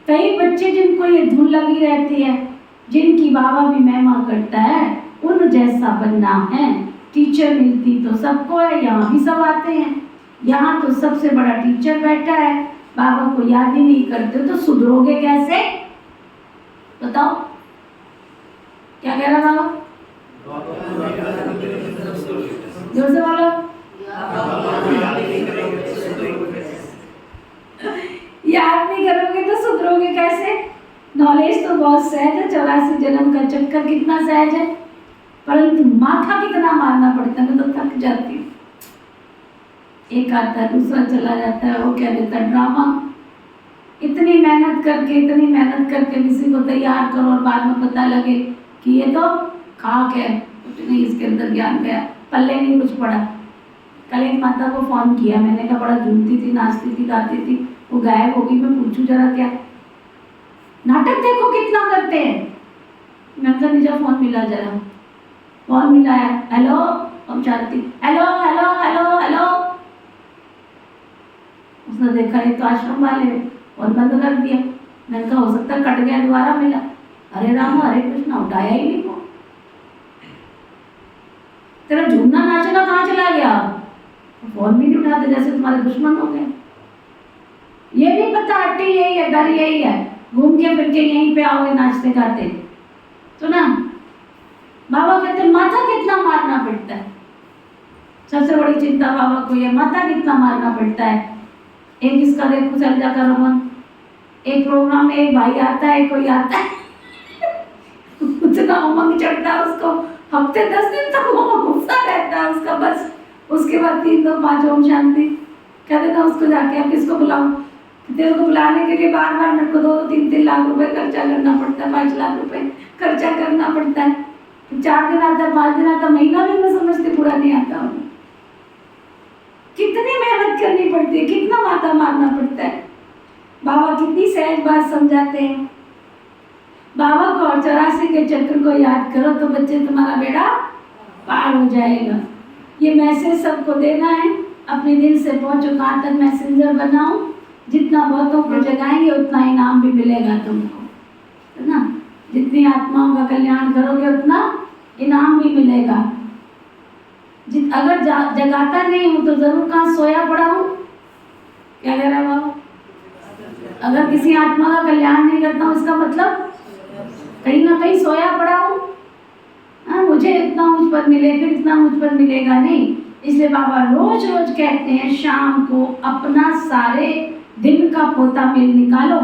कई बच्चे जिनको ये धुन लगी रहती है, जिनकी बाबा भी महिमा करता है, उन जैसा बनना है। टीचर मिलती तो सबको है, यहाँ भी सब आते हैं, यहाँ तो सबसे बड़ा टीचर बैठा है, बाबा को याद ही नहीं करते तो सुधरोगे कैसे? बताओ क्या कह रहा बाबा? जोर से बोलो। याद नहीं करोगे तो सुधरोगे कैसे? नॉलेज तो बहुत सहज है, 84 जन्म का चक्कर कितना सहज है, परंतु माथा कितना मारना पड़ता है। मैं तो थक जाती हूँ। एक आता है, दूसरा चला जाता है, वो क्या देता है ड्रामा। इतनी मेहनत करके किसी को तैयार करो और बाद में पता लगे कि ये तो खाक है, कुछ नहीं इसके अंदर ज्ञान गया, पल्ले नहीं कुछ पड़ा। कल एक माता को फोन किया मैंने, कहा बड़ा झूमती थी, नाचती थी, गाती थी, वो गायब होगी, मैं पूछूं जरा क्या नाटक देखो कितना करते हैं। मैं तो निजा फोन मिला, जरा फोन मिला है, हेलो हम चाहती, हेलो हेलो हेलो हेलो। उसने देखा ये तो आश्रम वाले और बंद कर दिया। मैंने कहा हो सकता है कट गया, दोबारा मिला, हरे राम हरे कृष्ण, उठाया ही नहीं फोन। तेरा झूमना नाचना कहाँ चला गया? फोन भी नहीं उठाते, जैसे तुम्हारे दुश्मन हो गए। ये भी पता हट्टी यही है, डर यही है, घूम के फिर के यहीं पे आओगे नाचते गाते। तो ना बाबा कहते माथा कितना मारना पड़ता है। सबसे बड़ी चिंता बाबा को ये माथा कितना मारना पड़ता है। एक इसका देखो चल जाकर रोमन, एक प्रोग्राम में एक भाई आता है, कोई आता है उतना उमंग चढ़ता है उसको, हफ्ते 10 दिन तक वो गुस्सा रहता है उसका, बस उसके बाद 3 2 5 ओम शांति कहते ना उसको जाके अब किसको बुलाऊं। तेरे को बुलाने के लिए बार बार मेरे को 2-3 लाख रुपए खर्चा करना पड़ता है, 5 लाख रुपए खर्चा करना पड़ता है। 4 दिन आता है, 5 दिन आता, महीना भी मैं समझती पूरा नहीं आता हूँ। कितनी मेहनत करनी पड़ती है, कितना माथा मारना पड़ता है। बाबा कितनी सहज बात समझाते हैं। बाबा को और 84 के चक्र को याद करो तो बच्चे तुम्हारा बेड़ा पार हो जाएगा। ये मैसेज सबको देना है, अपने दिल से पहुंचो, कहाँ तक मैसेंजर बनाओ। जितना बहुतों को जगाएंगे उतना इनाम भी मिलेगा तुमको, है ना। जितनी आत्माओं का कल्याण करोगे उतना इनाम भी मिलेगा। अगर जगाता नहीं हूँ तो जरूर कहाँ सोया पड़ा हूँ। क्या कह रहा बाबा? अगर किसी आत्मा का कल्याण नहीं करता हूँ इसका मतलब कहीं ना कहीं सोया पड़ा हूँ। मुझे इतना मुझ पर मिले, फिर इतना मुझ पर मिलेगा नहीं। इसलिए बाबा रोज रोज कहते हैं शाम को अपना सारे दिन का पोता मिल निकालो,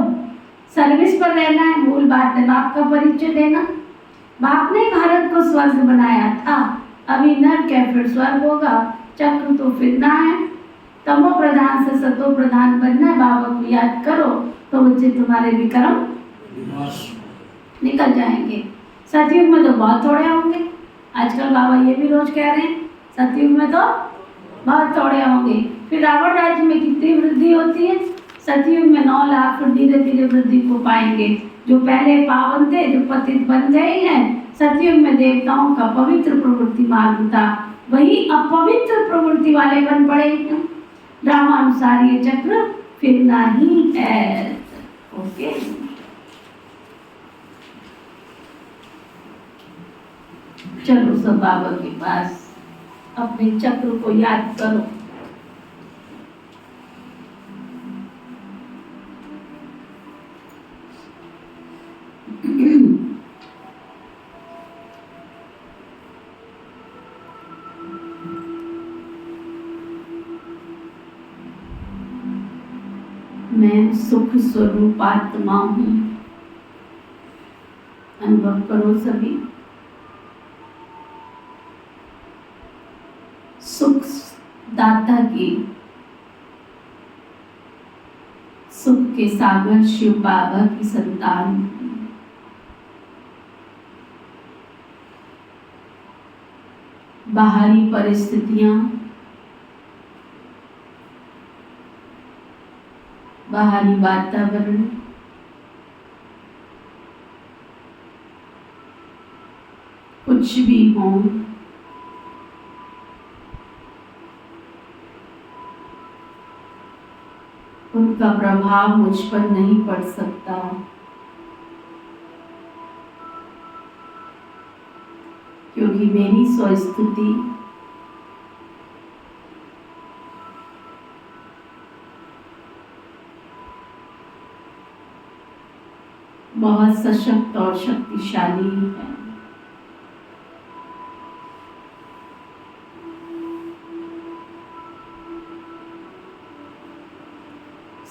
सर्विस पर रहना है। मूल बात है बाप का परिचय देना। बाप ने भारत को स्वर्ग बनाया था, अभी नर्क है फिर स्वर्ग होगा, चक्र तो फिरना है। तमो प्रधान से सतो प्रधान बनना है। बाबा को याद करो तो बच्चे तुम्हारे भी कर्म निकल जाएंगे। सतयुग में तो बहुत थोड़े होंगे। आजकल बाबा ये भी रोज कह रहे हैं सतयुग में तो बहुत थोड़े होंगे। फिर रावण राज्य में कितनी वृद्धि होती है। सतयुग में 9 लाख, फिर धीरे धीरे वृद्धि को पाएंगे। जो पहले पावन थे, जो पतित बन गए हैं, सतयुग में देवताओं का पवित्र प्रवृत्ति मार्ग था, वही अपवित्र प्रवृत्ति वाले बन पड़े हैं। ड्रामानुसार ये चक्र फिरना ही है। ओके, चलो सब बाबा के पास अपने चक्र को याद करो। मैं सुख स्वरूप आत्मा हूँ। अनुभव करो सभी। सुख दाता की, सुख के सागर शिव बाबा की संतान हूँ। बाहरी परिस्थितियां, बाहरी वातावरण, कुछ भी हो, उनका प्रभाव मुझ पर नहीं पड़ सकता। क्योंकि मेरी स्वस्तुति बहुत सशक्त और शक्तिशाली है।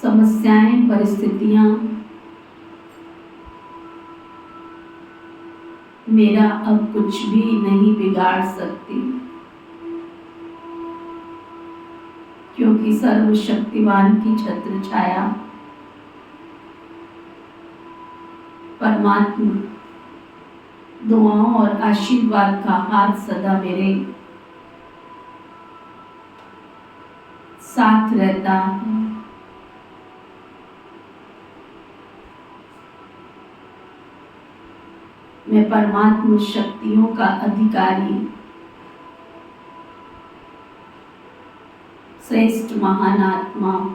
समस्याएं, परिस्थितियां मेरा अब कुछ भी नहीं बिगाड़ सकती, क्योंकि सर्वशक्तिमान की छत्र छाया परमात्मा दुआओं और आशीर्वाद का हाथ सदा मेरे साथ रहता है। मैं परमात्मा शक्तियों का अधिकारी, श्रेष्ठ महान आत्मा हूं।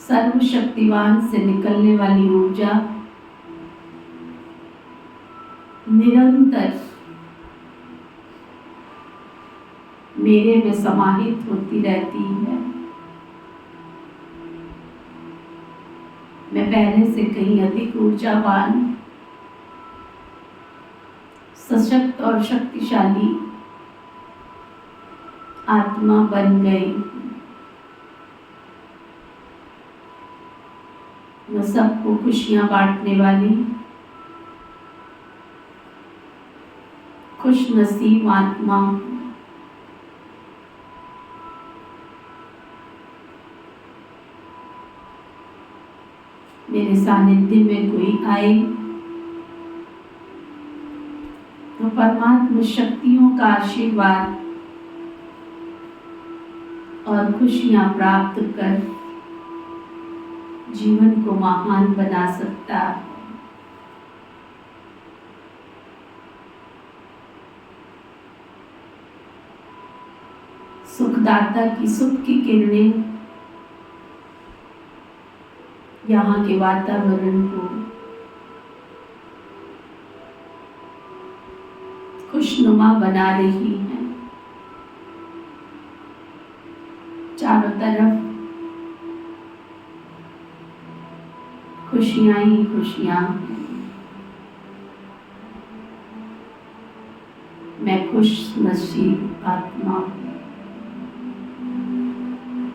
सर्वशक्तिवान से निकलने वाली ऊर्जा निरंतर मेरे में समाहित होती रहती है। मैं पहले से कहीं अधिक ऊर्जावान, सशक्त और शक्तिशाली आत्मा बन गई। मैं सबको खुशियां बांटने वाली खुश नसीब आत्मा हूं। मेरे सानिध्य में कोई आए तो परमात्मा शक्तियों का आशीर्वाद और खुशियां प्राप्त कर जीवन को महान बना सकता है। सुखदाता की सुख की किरणें यहाँ के वातावरण को खुशनुमा बना रही है। चारों तरफ खुशियां ही खुशियां। मैं खुश नसीब आत्मा हूं,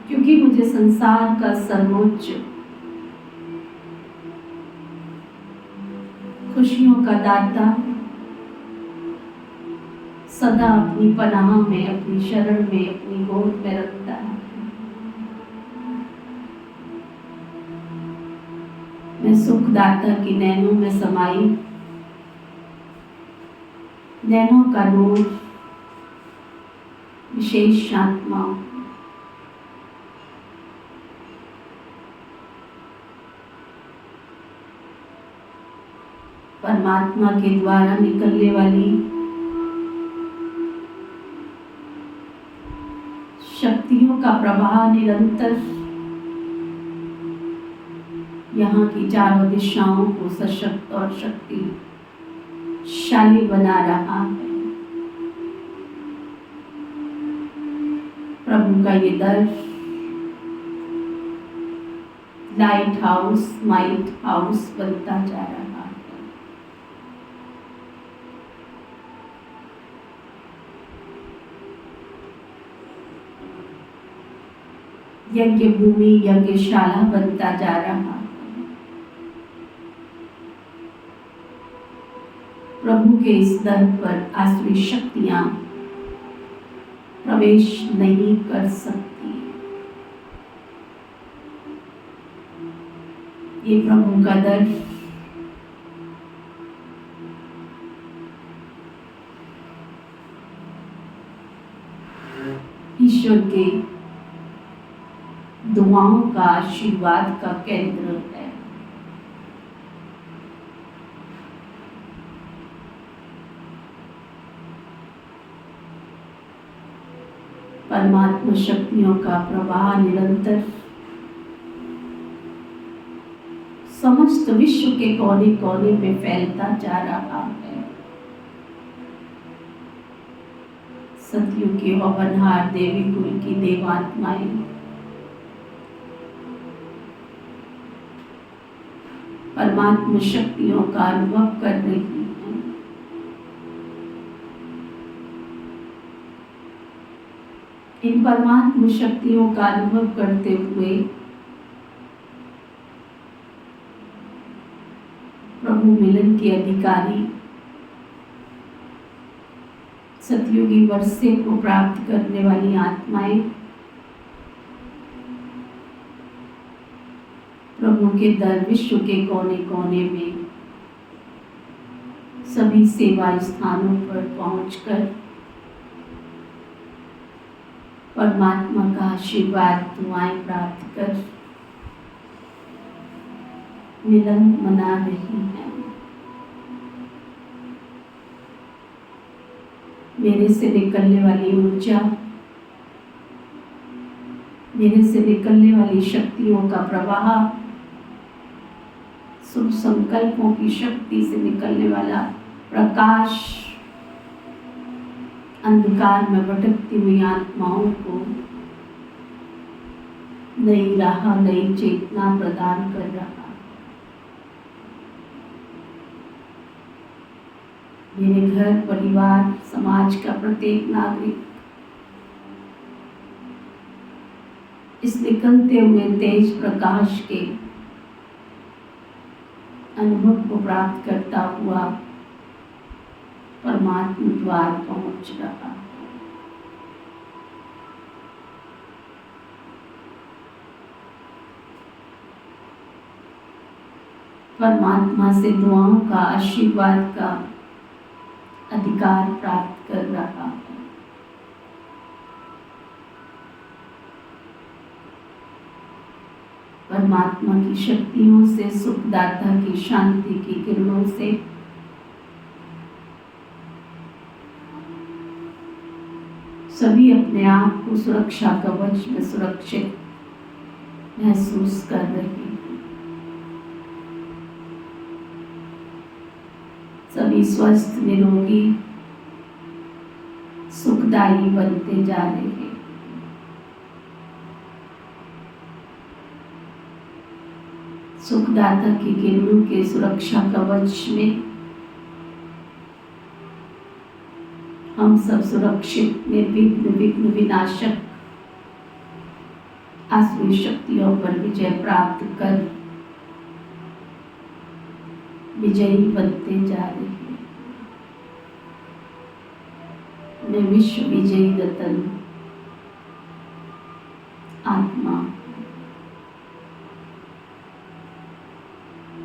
क्योंकि मुझे संसार का सर्वोच्च खुशियों का दाता सदा अपनी पनाह में, अपनी शरण में, अपनी गोद में रखता है। मैं सुखदाता की नैनों में समाई, नैनों का नूर, विशेष आत्मा। परमात्मा के द्वारा निकलने वाली शक्तियों का प्रवाह निरंतर यहाँ की चारों दिशाओं को सशक्त और शक्तिशाली बना रहा है। प्रभु का ये दर लाइट हाउस, माइट हाउस बनता जा रहा है। यज्ञ भूमि, यज्ञशाला बनता जा रहा है। प्रभु के इस दर पर आसुरी शक्तियां प्रवेश नहीं कर सकती। ये प्रभु का दर ईश्वर के दुआओं का, आशीर्वाद का केंद्र है। परमात्मा शक्तियों का प्रवाह निरंतर समस्त विश्व के कोने कोने में फैलता जा रहा है। सतयुग के अवनहार देवी कुल की देवात्माएं परमात्मा शक्तियों का अनुभव कर रही हैं। इन परमात्मा शक्तियों का अनुभव करते हुए प्रभु मिलन के अधिकारी सतयुगी वर्षे को प्राप्त करने वाली आत्माएं प्रभु के दर विश्व के कोने कोने में सभी सेवा स्थानों पर पहुंचकर परमात्मा का आशीर्वाद दुआएं प्राप्त कर मिलन मना रही हैं। मेरे से निकलने वाली ऊर्जा, मेरे से निकलने वाली शक्तियों का प्रवाह, शुभ संकल्पों की शक्ति से निकलने वाला प्रकाश अंधकार में भटकती हुई आत्माओं को नई राह, नई चेतना प्रदान कर रहा। मेरे घर परिवार समाज का प्रत्येक नागरिक इस निकलते हुए तेज प्रकाश के अनुभव को प्राप्त करता हुआ परमात्मा द्वार पहुंच रहा। परमात्मा से दुआओं का आशीर्वाद का अधिकार प्राप्त कर रहा है। परमात्मा की शक्तियों से, सुखदाता की शांति की किरणों से सभी अपने आप को सुरक्षा कवच में सुरक्षित महसूस कर रहे हैं। सभी स्वस्थ, निरोगी, सुखदायी बनते जा रहे हैं। सुखदाता की किरणों के सुरक्षा कवच में हम सब सुरक्षित, निर्विघ्न, विघ्न विनाशक आसुरी शक्तियों पर विजय प्राप्त कर विजयी बनते जा रहे हैं। मैं विश्व विजयी रतन आत्मा,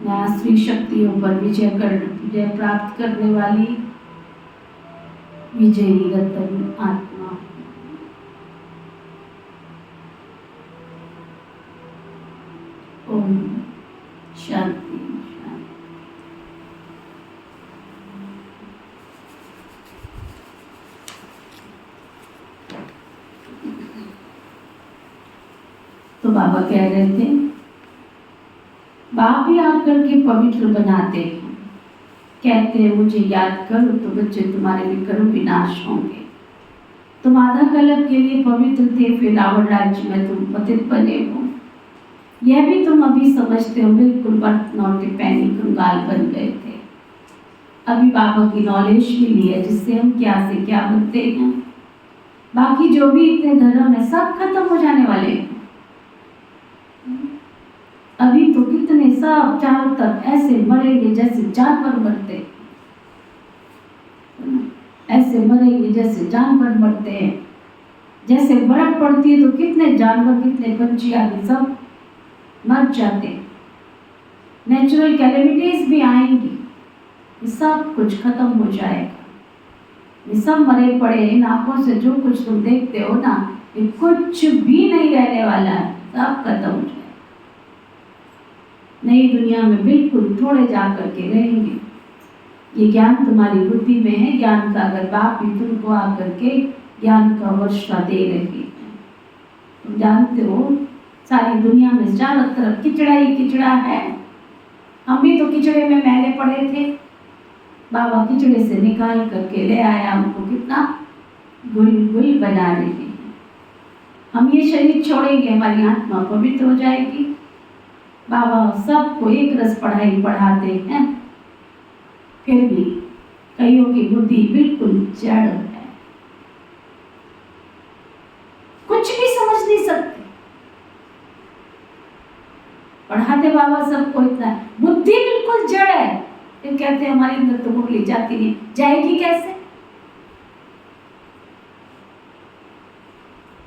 मैं आसुरी शक्तियों पर विजय प्राप्त करने वाली विजयी रतन आत्मा। ओम शांति। तो बाबा कह रहे थे, बाप ही आकर के पवित्र बनाते हैं। कहते हैं मुझे याद करो तो बच्चे तुम्हारे विक्रम विनाश होंगे। तुम आधा कल्प के लिए पवित्र थे, फिर रावण राज्य में तुम पतित बने हो। यह भी तुम अभी समझते हो, बिल्कुल बर्थ नौटे पैनी कंगाल बन गए थे। अभी बाबा की नॉलेज मिली है जिससे हम क्या से क्या बनते हैं। बाकी जो भी इतने धर्म है सब खत्म हो जाने वाले हैं। अभी तो कितने सब चारों तरफ ऐसे मरेंगे जैसे जानवर मरते हैं, ऐसे मरेंगे जैसे जानवर मरते हैं। जैसे बर्फ पड़ती है तो कितने जानवर, कितने पंछी आदि सब मर जाते हैं। नेचुरल कैलेमिटीज भी आएंगी, ये सब कुछ खत्म हो जाएगा। ये सब मरे पड़े, इन आंखों से जो कुछ तुम देखते हो ना, ये कुछ भी नहीं रहने वाला है, सब खत्म हो जाएगा। नई दुनिया में बिल्कुल थोड़े जा करके रहेंगे। ये ज्ञान तुम्हारी बुद्धि में है। ज्ञान का अगर बाप भी तुमको आकर के ज्ञान का वर्षा दे रही है। तुम जानते हो सारी दुनिया में चारों तरफ किचड़ा ही किचड़ा है। हम भी तो किचड़े में मैले पड़े थे, बाबा किचड़े से निकाल करके ले आया, हमको कितना गुल गुल बना रहे हैं। हम ये शरीर छोड़ेंगे, हमारी आत्मा पवित्र हो जाएगी। बाबा सबको एक रस पढ़ाई पढ़ाते हैं, फिर भी कईयों की बुद्धि बिल्कुल जड़ है, कुछ भी समझ नहीं सकते। पढ़ाते बाबा सबको, इतना बुद्धि बिल्कुल जड़ है। फिर कहते हैं हमारी अंदर तो बुद्धि जाती नहीं, जाएगी कैसे?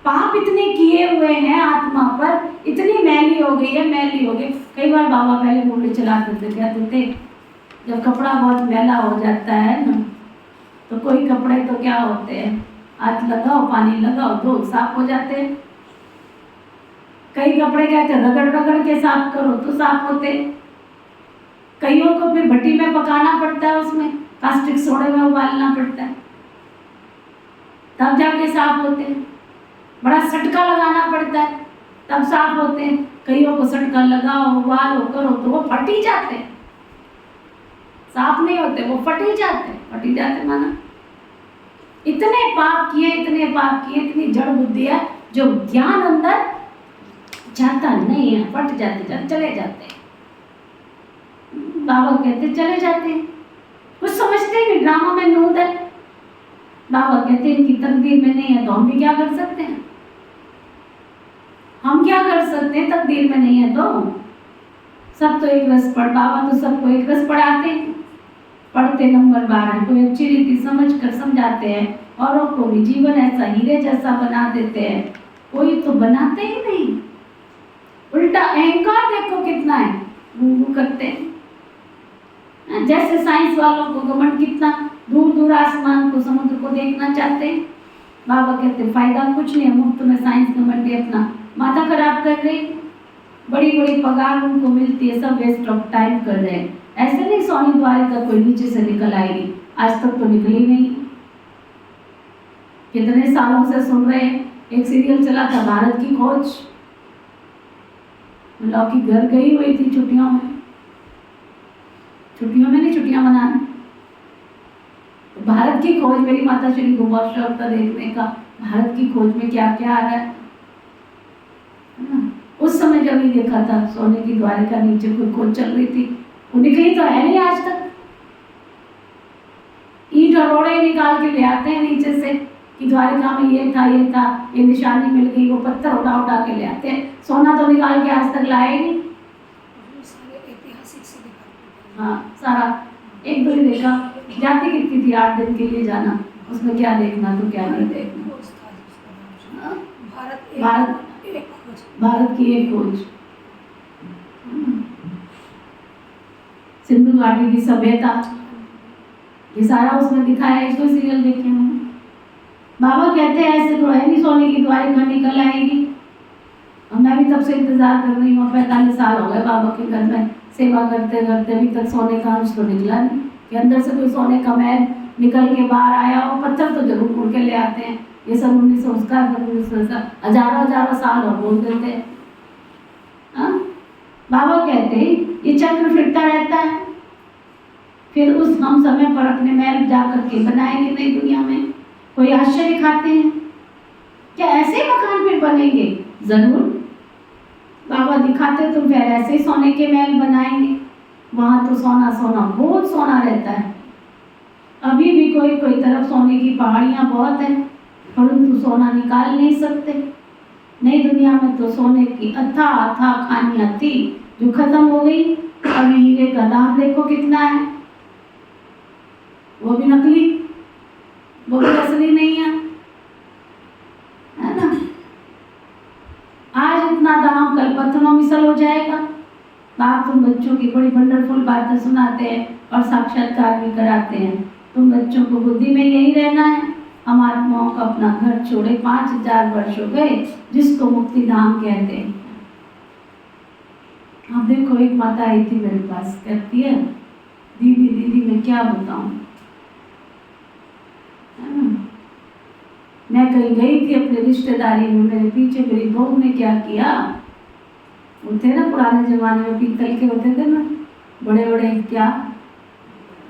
पाप इतने किए हुए हैं आत्मा पर, इतनी मैली हो गई है, मैली हो गई। कई बार बाबा पहले मुंडे चलाते थे, कहते थे जब कपड़ा बहुत मैला हो जाता है ना, तो कोई कपड़े तो क्या होते हैं, हाथ लगाओ, पानी लगाओ, धो, साफ हो जाते हैं। कई कपड़े कहते हैं रगड़ रगड़ के साफ करो तो साफ होते। कईयों को फिर भट्टी में पकाना पड़ता है, उसमें कास्टिक सोडे में उबालना पड़ता है, तब जाके साफ होते हैं। बड़ा सटका लगाना पड़ता है, तब साफ होते हैं। कईयों को सटका लगाओ, उबालो, करो तो वो फट ही जाते हैं, साफ नहीं होते, वो फट ही जाते माना। इतने पाप किए, इतने पाप किए, इतनी जड़ बुद्धि है, जो ज्ञान अंदर जाता नहीं है, फट जाते चले जाते। बाबा कहते चले जाते, कुछ समझते नहीं, ड्रामा में नूद है। बाबा कहते इनकी तकदीर में नहीं है तो हम भी क्या कर सकते हैं? हम क्या कर सकते हैं? तकदीर में नहीं है तो सब तो एक रस पढ़, बाबा तो सबको एक रस पढ़ाते हैं, पढ़ते नंबर 12, कोई अच्छी रीति समझ कर समझाते हैं, औरों को भी जीवन ऐसा हीरे जैसा बना देते हैं। कोई तो बनाते ही नहीं, उल्टा अहंकार देखो कितना है, गुंगू करते हैं। जैसे साइंस वालों को घमंड कितना, दूर दूर आसमान को, समुद्र को देखना चाहते हैं। बाबा कहते फायदा कुछ नहीं है, मुफ्त में साइंस घमंडी अपना माथा खराब कर रहे, बड़ी बड़ी पगार उनको मिलती है, सब वेस्ट ऑफ टाइम कर रहे हैं। ऐसे नहीं सोनी द्वारिका कोई नीचे से निकल आएगी, आज तक तो निकली नहीं। कितने सालों से सुन रहे हैं, एक सीरियल चला था भारत की खोज, लौकी घर गई हुई थी छुट्टियों में नहीं, छुट्टियां मनाने। भारत की खोज, मेरी माता श्री को बहुत शौक था देखने का, भारत की खोज में क्या क्या आ रहा है ना। उस समय जब ही देखा था सोने की द्वारिका नीचे कोई खोज चल रही थी, वो निकली तो है नहीं आज तक। ईंट और रोड़े निकाल के ले आते हैं नीचे से कि द्वारिका में ये था, ये निशानी मिल गई, वो पत्थर उठा उठा के ले आते हैं। सोना तो निकाल के आज तक लाए नहीं। हाँ, सारा एक दो ही देखा, जाती कितनी थी 8 दिन के लिए जाना, उसमें क्या देखना तो क्या नहीं देखना। भारत की एक खोज, सिंधु घाटी की सभ्यता, ये सारा उसमें दिखाया है। इसको सीरियल देखे मैंने। बाबा कहते हैं ऐसे तो है नहीं सोने की द्वारिका निकल आएगी। और मैं भी तब से इंतजार कर रही हूँ, 45 साल हो गए बाबा के घर में सेवा करते करते, अभी तक सोने का अंश तो निकला नहीं कि अंदर से कोई सोने का महल निकल के बाहर आया हो। पत्थर तो जरूर उड़ के ले आते हैं, ये सब 1900 हजारों साल और बोल देते हैं। बाबा कहते हैं ये चक्र फिरता रहता है, फिर उस हम समय पर अपने महल जा करके बनाएंगे नई दुनिया में। कोई आश्चर्य खाते हैं क्या ऐसे मकान फिर बनेंगे? जरूर, बाबा दिखाते तो फिर ऐसे ही सोने के महल बनाएंगे। वहां तो सोना सोना बहुत सोना रहता है। अभी भी कोई कोई तरफ सोने की पहाड़ियां बहुत है, परंतु सोना निकाल नहीं सकते। नई दुनिया में तो सोने की अथाह खानियां थी जो खत्म हो गई। अभी हीरे का दाम देखो कितना है, वो भी नकली, वो भी असली नहीं है ना। आज इतना दाम कल पत्थरों में मिसल हो जाएगा। बाप तुम बच्चों की बड़ी वंडरफुल बातें सुनाते हैं और साक्षात्कार भी कराते हैं। तुम बच्चों को बुद्धि में यही रहना है। हम आत्माओं का अपना घर छोड़े 5000 वर्ष हो गए, जिसको मुक्ति धाम कहते हैं। अब देखो एक माता आई थी मेरे पास, कहती है दीदी मैं क्या बताऊं, मैं कहीं गई थी अपने रिश्तेदारी में, मेरे पीछे मेरी बहू ने क्या किया, वो थे ना पुराने जमाने में पीतल के होते थे ना बड़े बड़े, क्या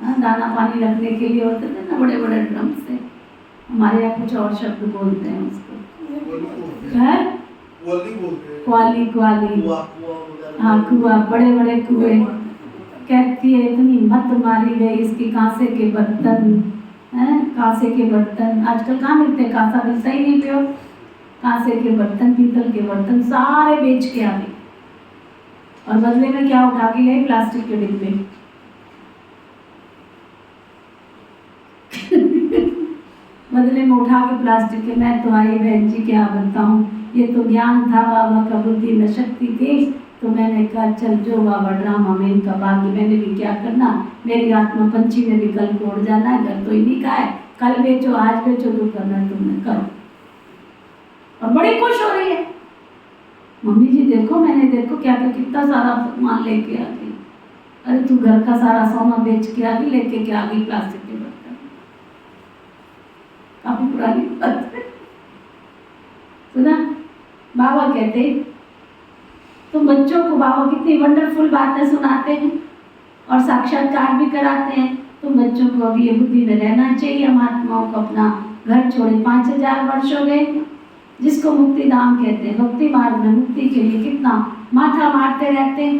दाना पानी रखने के लिए होते थे ना बड़े बड़े ड्रम से, हमारे यहाँ कुछ और शब्द बोलते हैं उसको, है क्वाली, क्वाली, हाँ कुआ, बड़े बड़े कुएं। कहती है इतनी मत मारी गई इसकी, कांसे के बर्तन हैं, कांसे के बर्तन आजकल कहाँ मिलते हैं, कांसा मिलता ही नहीं प्योर, कांसे के बर्तन, पीतल के बर्तन सारे बेच के आ गई, और बदले में क्या उठा के गए, प्लास्टिक के डिब्बे। बदले में उठा के प्लास्टिक के। मैं तो आई बहन जी क्या बताऊं, ये तो ज्ञान था बाबा का, बुद्धि में शक्ति थी, तो मैंने कहा चल जो बाबा ड्रामा में इनका, बाकी मैंने भी क्या करना, मेरी आत्मा पंछी में भी कल को उड़ जाना है, घर तो इन्हीं का है, कल बेचो आज बेचो, जो करना है तुमने करो। और बड़ी खुश हो रही है, मम्मी जी देखो मैंने देखो क्या क्या कितना सारा सामान लेके आ गई। अरे तू घर का सारा सोना बेच के आ गई, लेके क्या आ गई प्लास्टिक के बर्तन, काफी पुरानी बात है। सुना बाबा कहते तुम बच्चों को, बाबा कितनी वंडरफुल बातें सुनाते हैं और साक्षात्कार भी कराते हैं। तुम बच्चों को अभी ये बुद्धि में रहना चाहिए, हम आत्माओं को अपना घर छोड़े 5000 वर्ष हो गए, जिसको मुक्ति धाम कहते हैं। भक्ति मार्ग में मुक्ति के लिए कितना माथा मारते रहते हैं,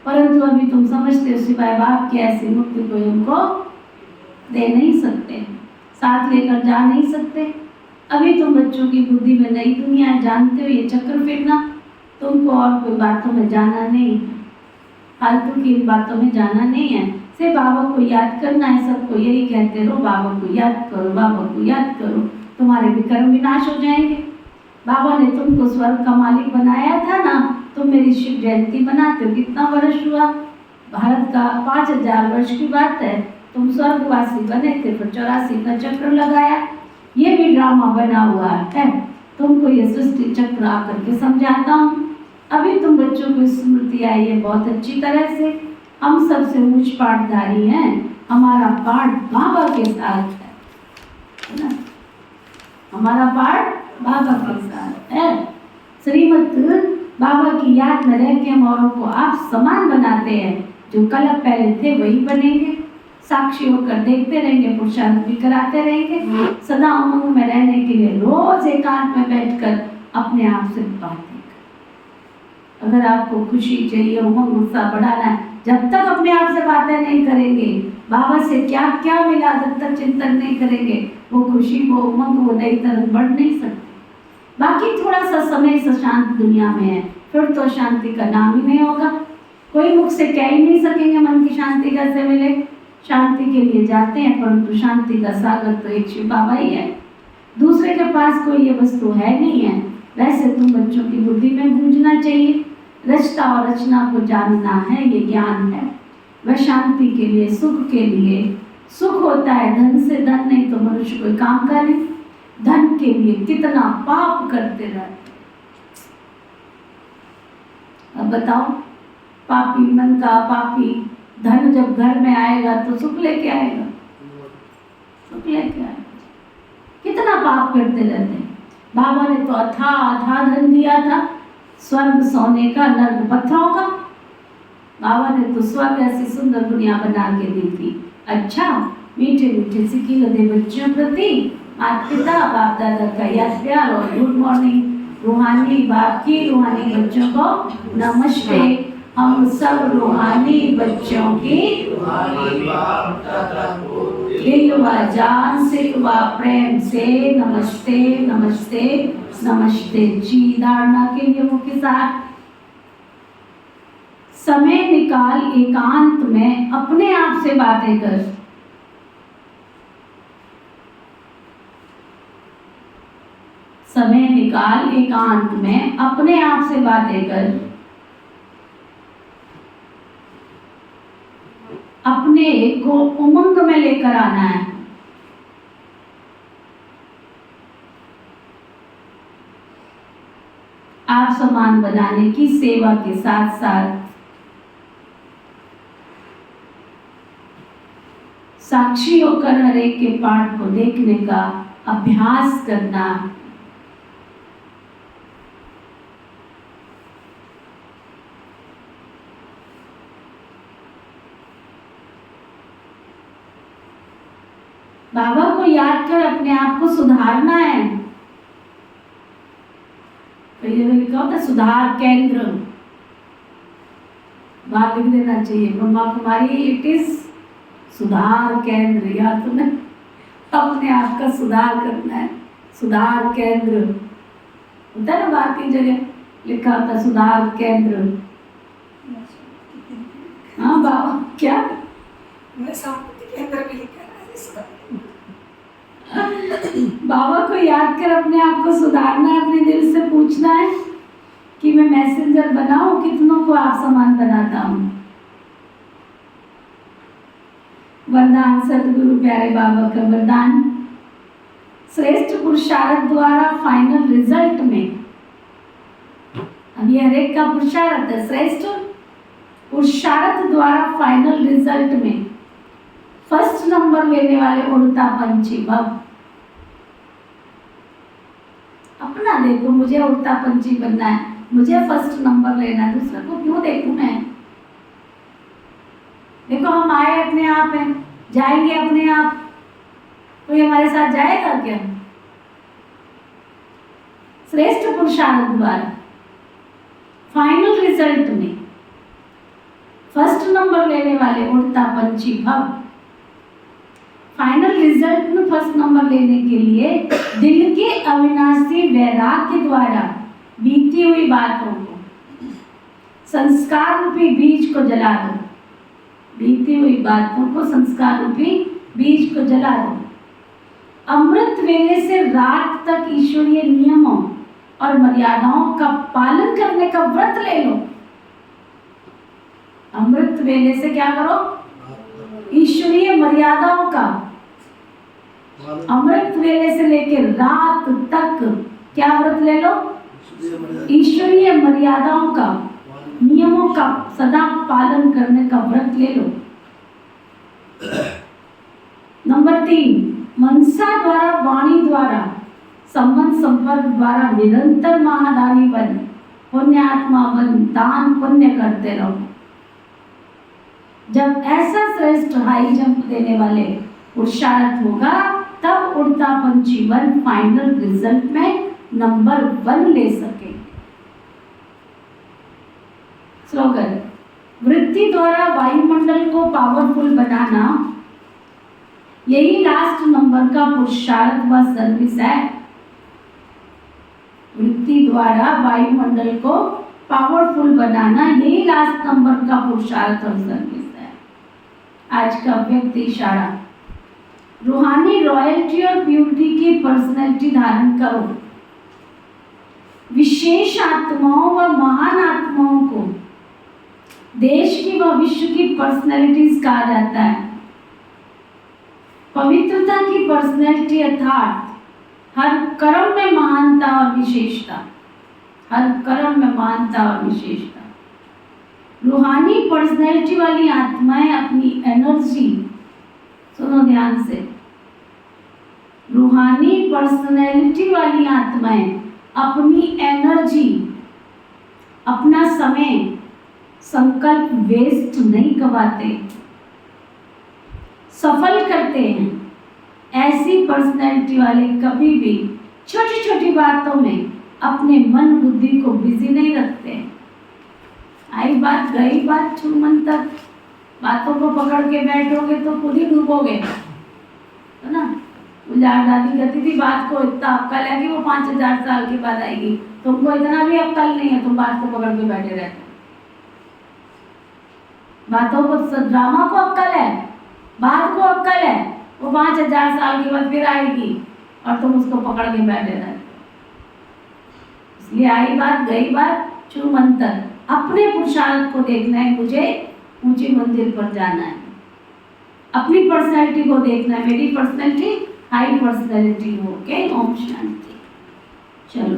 परंतु अभी तुम समझते हो सिवाय बाप की ऐसी मुक्ति कोई हमको दे नहीं सकते, साथ लेकर जा नहीं सकते। अभी तुम बच्चों की बुद्धि में नई दुनिया जानते हो, ये चक्र फिरना, तुमको और कोई बातों में जाना नहीं है, फालतू की बातों में जाना नहीं है, सिर्फ बाबा को याद करना है। सबको यही कहते रहो, बाबा को याद करो, बाबा को याद करो, तुम्हारे भी कर्म विनाश हो जाएंगे। बाबा ने तुमको स्वर्ग का मालिक बनाया था ना, तुम मेरी शिव जयंती मनाते हो, कितना वर्ष हुआ, भारत का 5000 वर्ष की बात है, तुम स्वर्गवासी बने थे, फिर 84 का चक्र लगाया, ये भी ड्रामा बना हुआ है, तुमको ये सृष्टि चक्र आकर के समझाता हूँ। अभी तुम बच्चों को स्मृति आई है बहुत अच्छी तरह से, हम सबसे ऊंच पाठधारी हैं, हमारा पाठ बाबा के साथ है ना, हमारा पाठ बाबा के साथ है। श्रीमत बाबा की याद में रह के हम औरों को आप समान बनाते हैं, जो कल पहले थे वही बनेंगे, साक्षी होकर देखते रहेंगे, पुरुषार्थ भी कराते रहेंगे, सदा उमंग में रहने के लिए रोज एकांत में बैठकर अपने आप से बातें। अगर आपको खुशी चाहिए, उमंग उत्साह बढ़ाना है, जब तक अपने आप से बातें नहीं करेंगे, बाबा से क्या क्या मिला जब तक चिंतन नहीं करेंगे, वो खुशी वो उमंग वो नई तरह बढ़ नहीं सकती। बाकी थोड़ा सा समय से शांत दुनिया में है, फिर तो शांति का नाम ही नहीं होगा, कोई मुख से कह ही नहीं सकेंगे मन की शांति कैसे मिले। शांति के लिए जाते हैं, परंतु शांति का सागर तो एक शिव बाबा ही है, दूसरे के पास कोई ये वस्तु है नहीं है। वैसे तुम बच्चों की बुद्धि में गूंजना चाहिए, रचना और रचना को जानना है, ये ज्ञान है। वह शांति के लिए, सुख के लिए, सुख होता है धन से, धन नहीं तो मनुष्य कोई काम करे, धन के लिए कितना पाप करते रहते। अब बताओ, पापी मन का पापी धन जब घर में आएगा तो सुख लेके आएगा, सुख लेके आएगा, कितना पाप करते रहते हैं। बाबा ने तो अथाह धन दिया था, स्वर्ग सोने का, नर्क पत्थरों का। बाबा ने तो स्वर्ग ऐसी सुंदर दुनिया बना के दी थी। अच्छा, मीठे मीठे सिक्की लदे बच्चों प्रति माता पिता बाप दादा का याद प्यार और गुड मॉर्निंग। रूहानी बाप की रूहानी बच्चों को नमस्ते। हम सब रूहानी बच्चों की दिल व जान से व प्रेम से नमस्ते नमस्ते नमस्ते जी। धारणा के लिए मुख्य साथ, समय निकाल एकांत में अपने आप से बातें कर। समय निकाल एकांत में अपने आप से बातें कर, अपने को उमंग में लेकर आना है। आप समान बनाने की सेवा के साथ साथ साक्षी होकर हर एक के पाठ को देखने का अभ्यास करना। बाबा को याद कर अपने आप को सुधारना है। पहले में लिखा होता सुधार केंद्र, बात लिख देना चाहिए ब्रह्मा कुमारी इट इज सुधार केंद्र। या तुम्हें अपने आप का सुधार करना है, सुधार केंद्र होता है ना, बाकी जगह लिखा होता सुधार केंद्र। हाँ बाबा क्या मैं शांति केंद्र भी लिखा है इसका। बाबा को याद कर अपने आप को सुधारना है, अपने दिल से पूछना है कि मैं मैसेंजर बनाऊं, कितनों को आप समान बनाता हूं। वरदान सदगुरु प्यारे बाबा का वरदान, श्रेष्ठ पुरुषार्थ द्वारा फाइनल रिजल्ट में, अब ये हर एक का पुरुषार्थ है, श्रेष्ठ पुरुषार्थ द्वारा फाइनल रिजल्ट में फर्स्ट नंबर लेने वाले उड़ता पंछी भव। अपना देखो, मुझे उड़ता पंछी बनना है, मुझे फर्स्ट नंबर लेना है, दूसरा को क्यों देखूं मैं। देखो हम आए अपने आप हैं, जाएंगे अपने आप, कोई हमारे साथ जाएगा क्या। श्रेष्ठ पुरुषार्थ द्वारा फाइनल रिजल्ट में फर्स्ट नंबर लेने वाले उड़ता पंछी भव। फाइनल रिजल्ट में फर्स्ट नंबर लेने के लिए दिल के अविनाशी वैराग्य द्वारा बीती हुई बातों को, संस्कार रूपी बीज को जला दो। बीती हुई बातों को, संस्कार रूपी बीज को जला दो। अमृत वेले से रात तक ईश्वरीय नियमों और मर्यादाओं का पालन करने का व्रत ले लो। अमृत वेले से क्या करो, ईश्वरीय मर्यादाओं का, अमृत वेले से लेकर रात तक क्या व्रत ले लो, ईश्वरीय मर्यादाओं का, नियमों का सदा पालन करने का व्रत ले लो। नंबर 3, मनसा द्वारा, वाणी द्वारा, संबंध संपर्क द्वारा निरंतर महादानी बन, पुण्यात्मा बन, दान पुण्य करते रहो। जब ऐसा श्रेष्ठ हाई जंप देने वाले पुरुषार्थ होगा, तब उड़ता पंछी वन फाइनल रिजल्ट में नंबर 1 ले सके। स्लोगन, वृत्ति द्वारा वायुमंडल को पावरफुल बनाना, यही लास्ट नंबर का पुरुषार्थ व सर्विस है। वृत्ति द्वारा वायुमंडल को पावरफुल बनाना, यही लास्ट नंबर का पुरुषार्थ और सर्विस है। आज का व्यक्ति इशारा, रूहानी रॉयल्टी और प्यूरिटी की पर्सनैलिटी धारण करो। विशेष आत्माओं व महान आत्माओं को देश की व विश्व की पर्सनैलिटीज कहा जाता है। पवित्रता की पर्सनैलिटी अर्थात हर कर्म में महानता और विशेषता, हर कर्म में महानता और विशेषता। रूहानी पर्सनैलिटी वाली आत्माएं अपनी एनर्जी, सुनो ध्यान से, रूहानी पर्सनैलिटी वाली आत्माएं अपनी एनर्जी, अपना समय, संकल्प वेस्ट नहीं गवाते, सफल करते हैं। ऐसी पर्सनैलिटी वाले कभी भी छोटी छोटी बातों में अपने मन बुद्धि को बिजी नहीं रखते। आई बात गई बात, छूमन तक बातों को पकड़ के बैठोगे तो खुद ही डूबोगे, है ना। गुलजार दादी कहती थी बात को इतना अक्कल है कि वो 5000 साल के बाद आएगी, तुमको इतना भी अक्कल नहीं है, तुम बात को पकड़ के बैठे रहते। बातों को, ड्रामा को अक्कल है, बात को अक्कल है, वो 5000 साल के बाद फिर आएगी और तुम उसको पकड़ के बैठे रहते। इसलिए आई बात गई बात, छू मंतर। अपने पुरुषार्थ को देखना है, मुझे ऊंचे मंदिर पर जाना है। अपनी पर्सनैलिटी को देखना है, मेरी पर्सनैलिटी हाई पर्सनैलिटी हो। ओके, ओम शांति। चलो,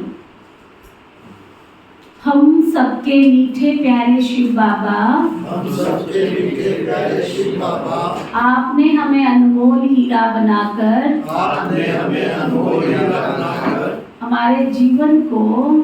हम सब सबके मीठे प्यारे शिव बाबा, हम सबके मीठे प्यारे शिव बाबा, आपने हमें अनमोल हीरा बनाकर आपने हमें अनमोल हीरा बनाकर हमारे जीवन को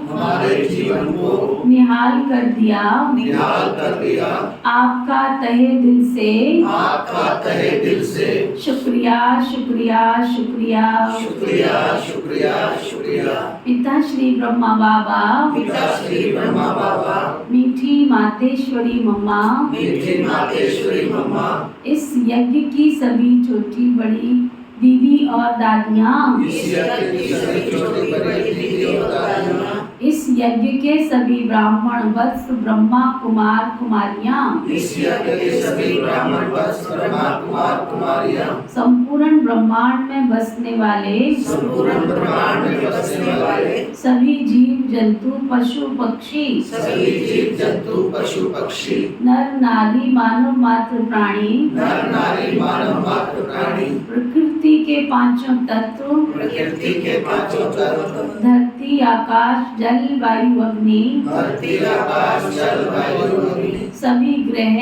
हमारे जीवन को निहाल कर दिया। निहाल कर दिया। आपका तहे दिल से, आपका तहे दिल से शुक्रिया शुक्रिया शुक्रिया। शुक्रिया शुक्रिया शुक्रिया। पिता श्री ब्रह्मा बाबा, पिता श्री ब्रह्मा बाबा, मीठी मातेश्वरी मम्मा, मीठी मातेश्वरी मम्मा, इस यज्ञ की सभी छोटी बड़ी दीदी और दादियाँ, इस यज्ञ की सभी छोटी बड़ी दीदी और दादियाँ, इस यज्ञ के सभी ब्राह्मण वत्स ब्रह्मा कुमार कुमारियाँ, इस यज्ञ के सभी ब्राह्मण वत्स ब्रह्मा कुमार कुमारियाँ, संपूर्ण ब्रह्मांड में बसने वाले, संपूर्ण ब्रह्मांड में बसने वाले सभी जीव जंतु पशु पक्षी, सभी जीव जंतु पशु पक्षी, नर नारी मानव मात्र प्राणी, नर नारी मानव मात्र प्राणी, प्रकृति के पांचों तत्व, प्रकृति के पांचों तत्व, धरती आकाश जल वायु अग्नि, धरती आकाश जल वायु अग्नि, सभी ग्रह,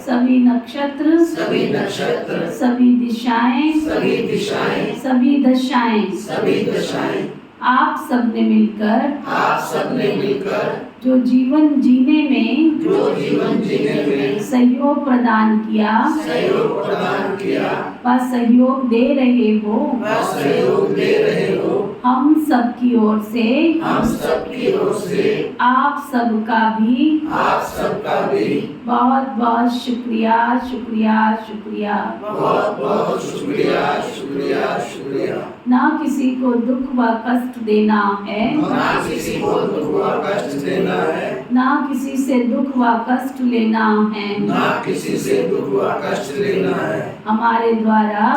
सभी नक्षत्र, सभी नक्षत्र, सभी दिशाएं, सभी दिशाएं, सभी दशाएं, सभी दशाएं, आप सबने मिलकर आप सबने मिलकर जो जीवन जीने में जो जीवन जीने में सहयोग प्रदान किया सहयोग प्रदान किया व सहयोग दे रहे हो, व सहयोग दे रहे हो, हम सब की ओर से हम सबकी ओर से आप सबका भी आप सबका भी बहुत बहुत शुक्रिया शुक्रिया शुक्रिया। बहुत बहुत शुक्रिया शुक्रिया शुक्रिया। ना किसी को दुख व कष्ट देना है, ना किसी को दुख व कष्ट देना है, ना किसी से दुख व कष्ट लेना है। ना किसी से दुख व कष्ट लेना है। हमारे द्वारा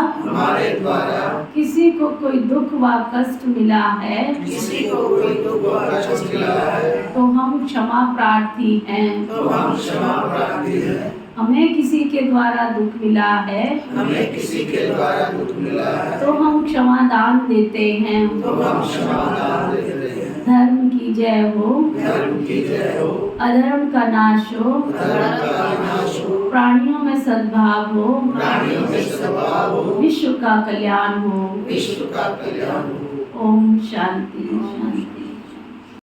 किसी को कोई दुख व कष्ट मिला है, किसी को कोई दुख व कष्ट मिला है, तो हम क्षमा प्रार्थी हैं। तो हम क्षमा प्रार्थी हैं। हमें किसी के द्वारा दुख मिला है, हमें किसी के द्वारा दुख मिला है, तो हम क्षमा दान देते हैं। तो हम क्षमा दान देते हैं। धर्म की जय हो, धर्म की जय हो, अधर्म का नाश हो, धर्म का नाश हो, प्राणियों में सद्भाव हो, प्राणियों में सद्भाव हो, विश्व का कल्याण हो। विश्व का कल्याण हो। ओम शांति शांति।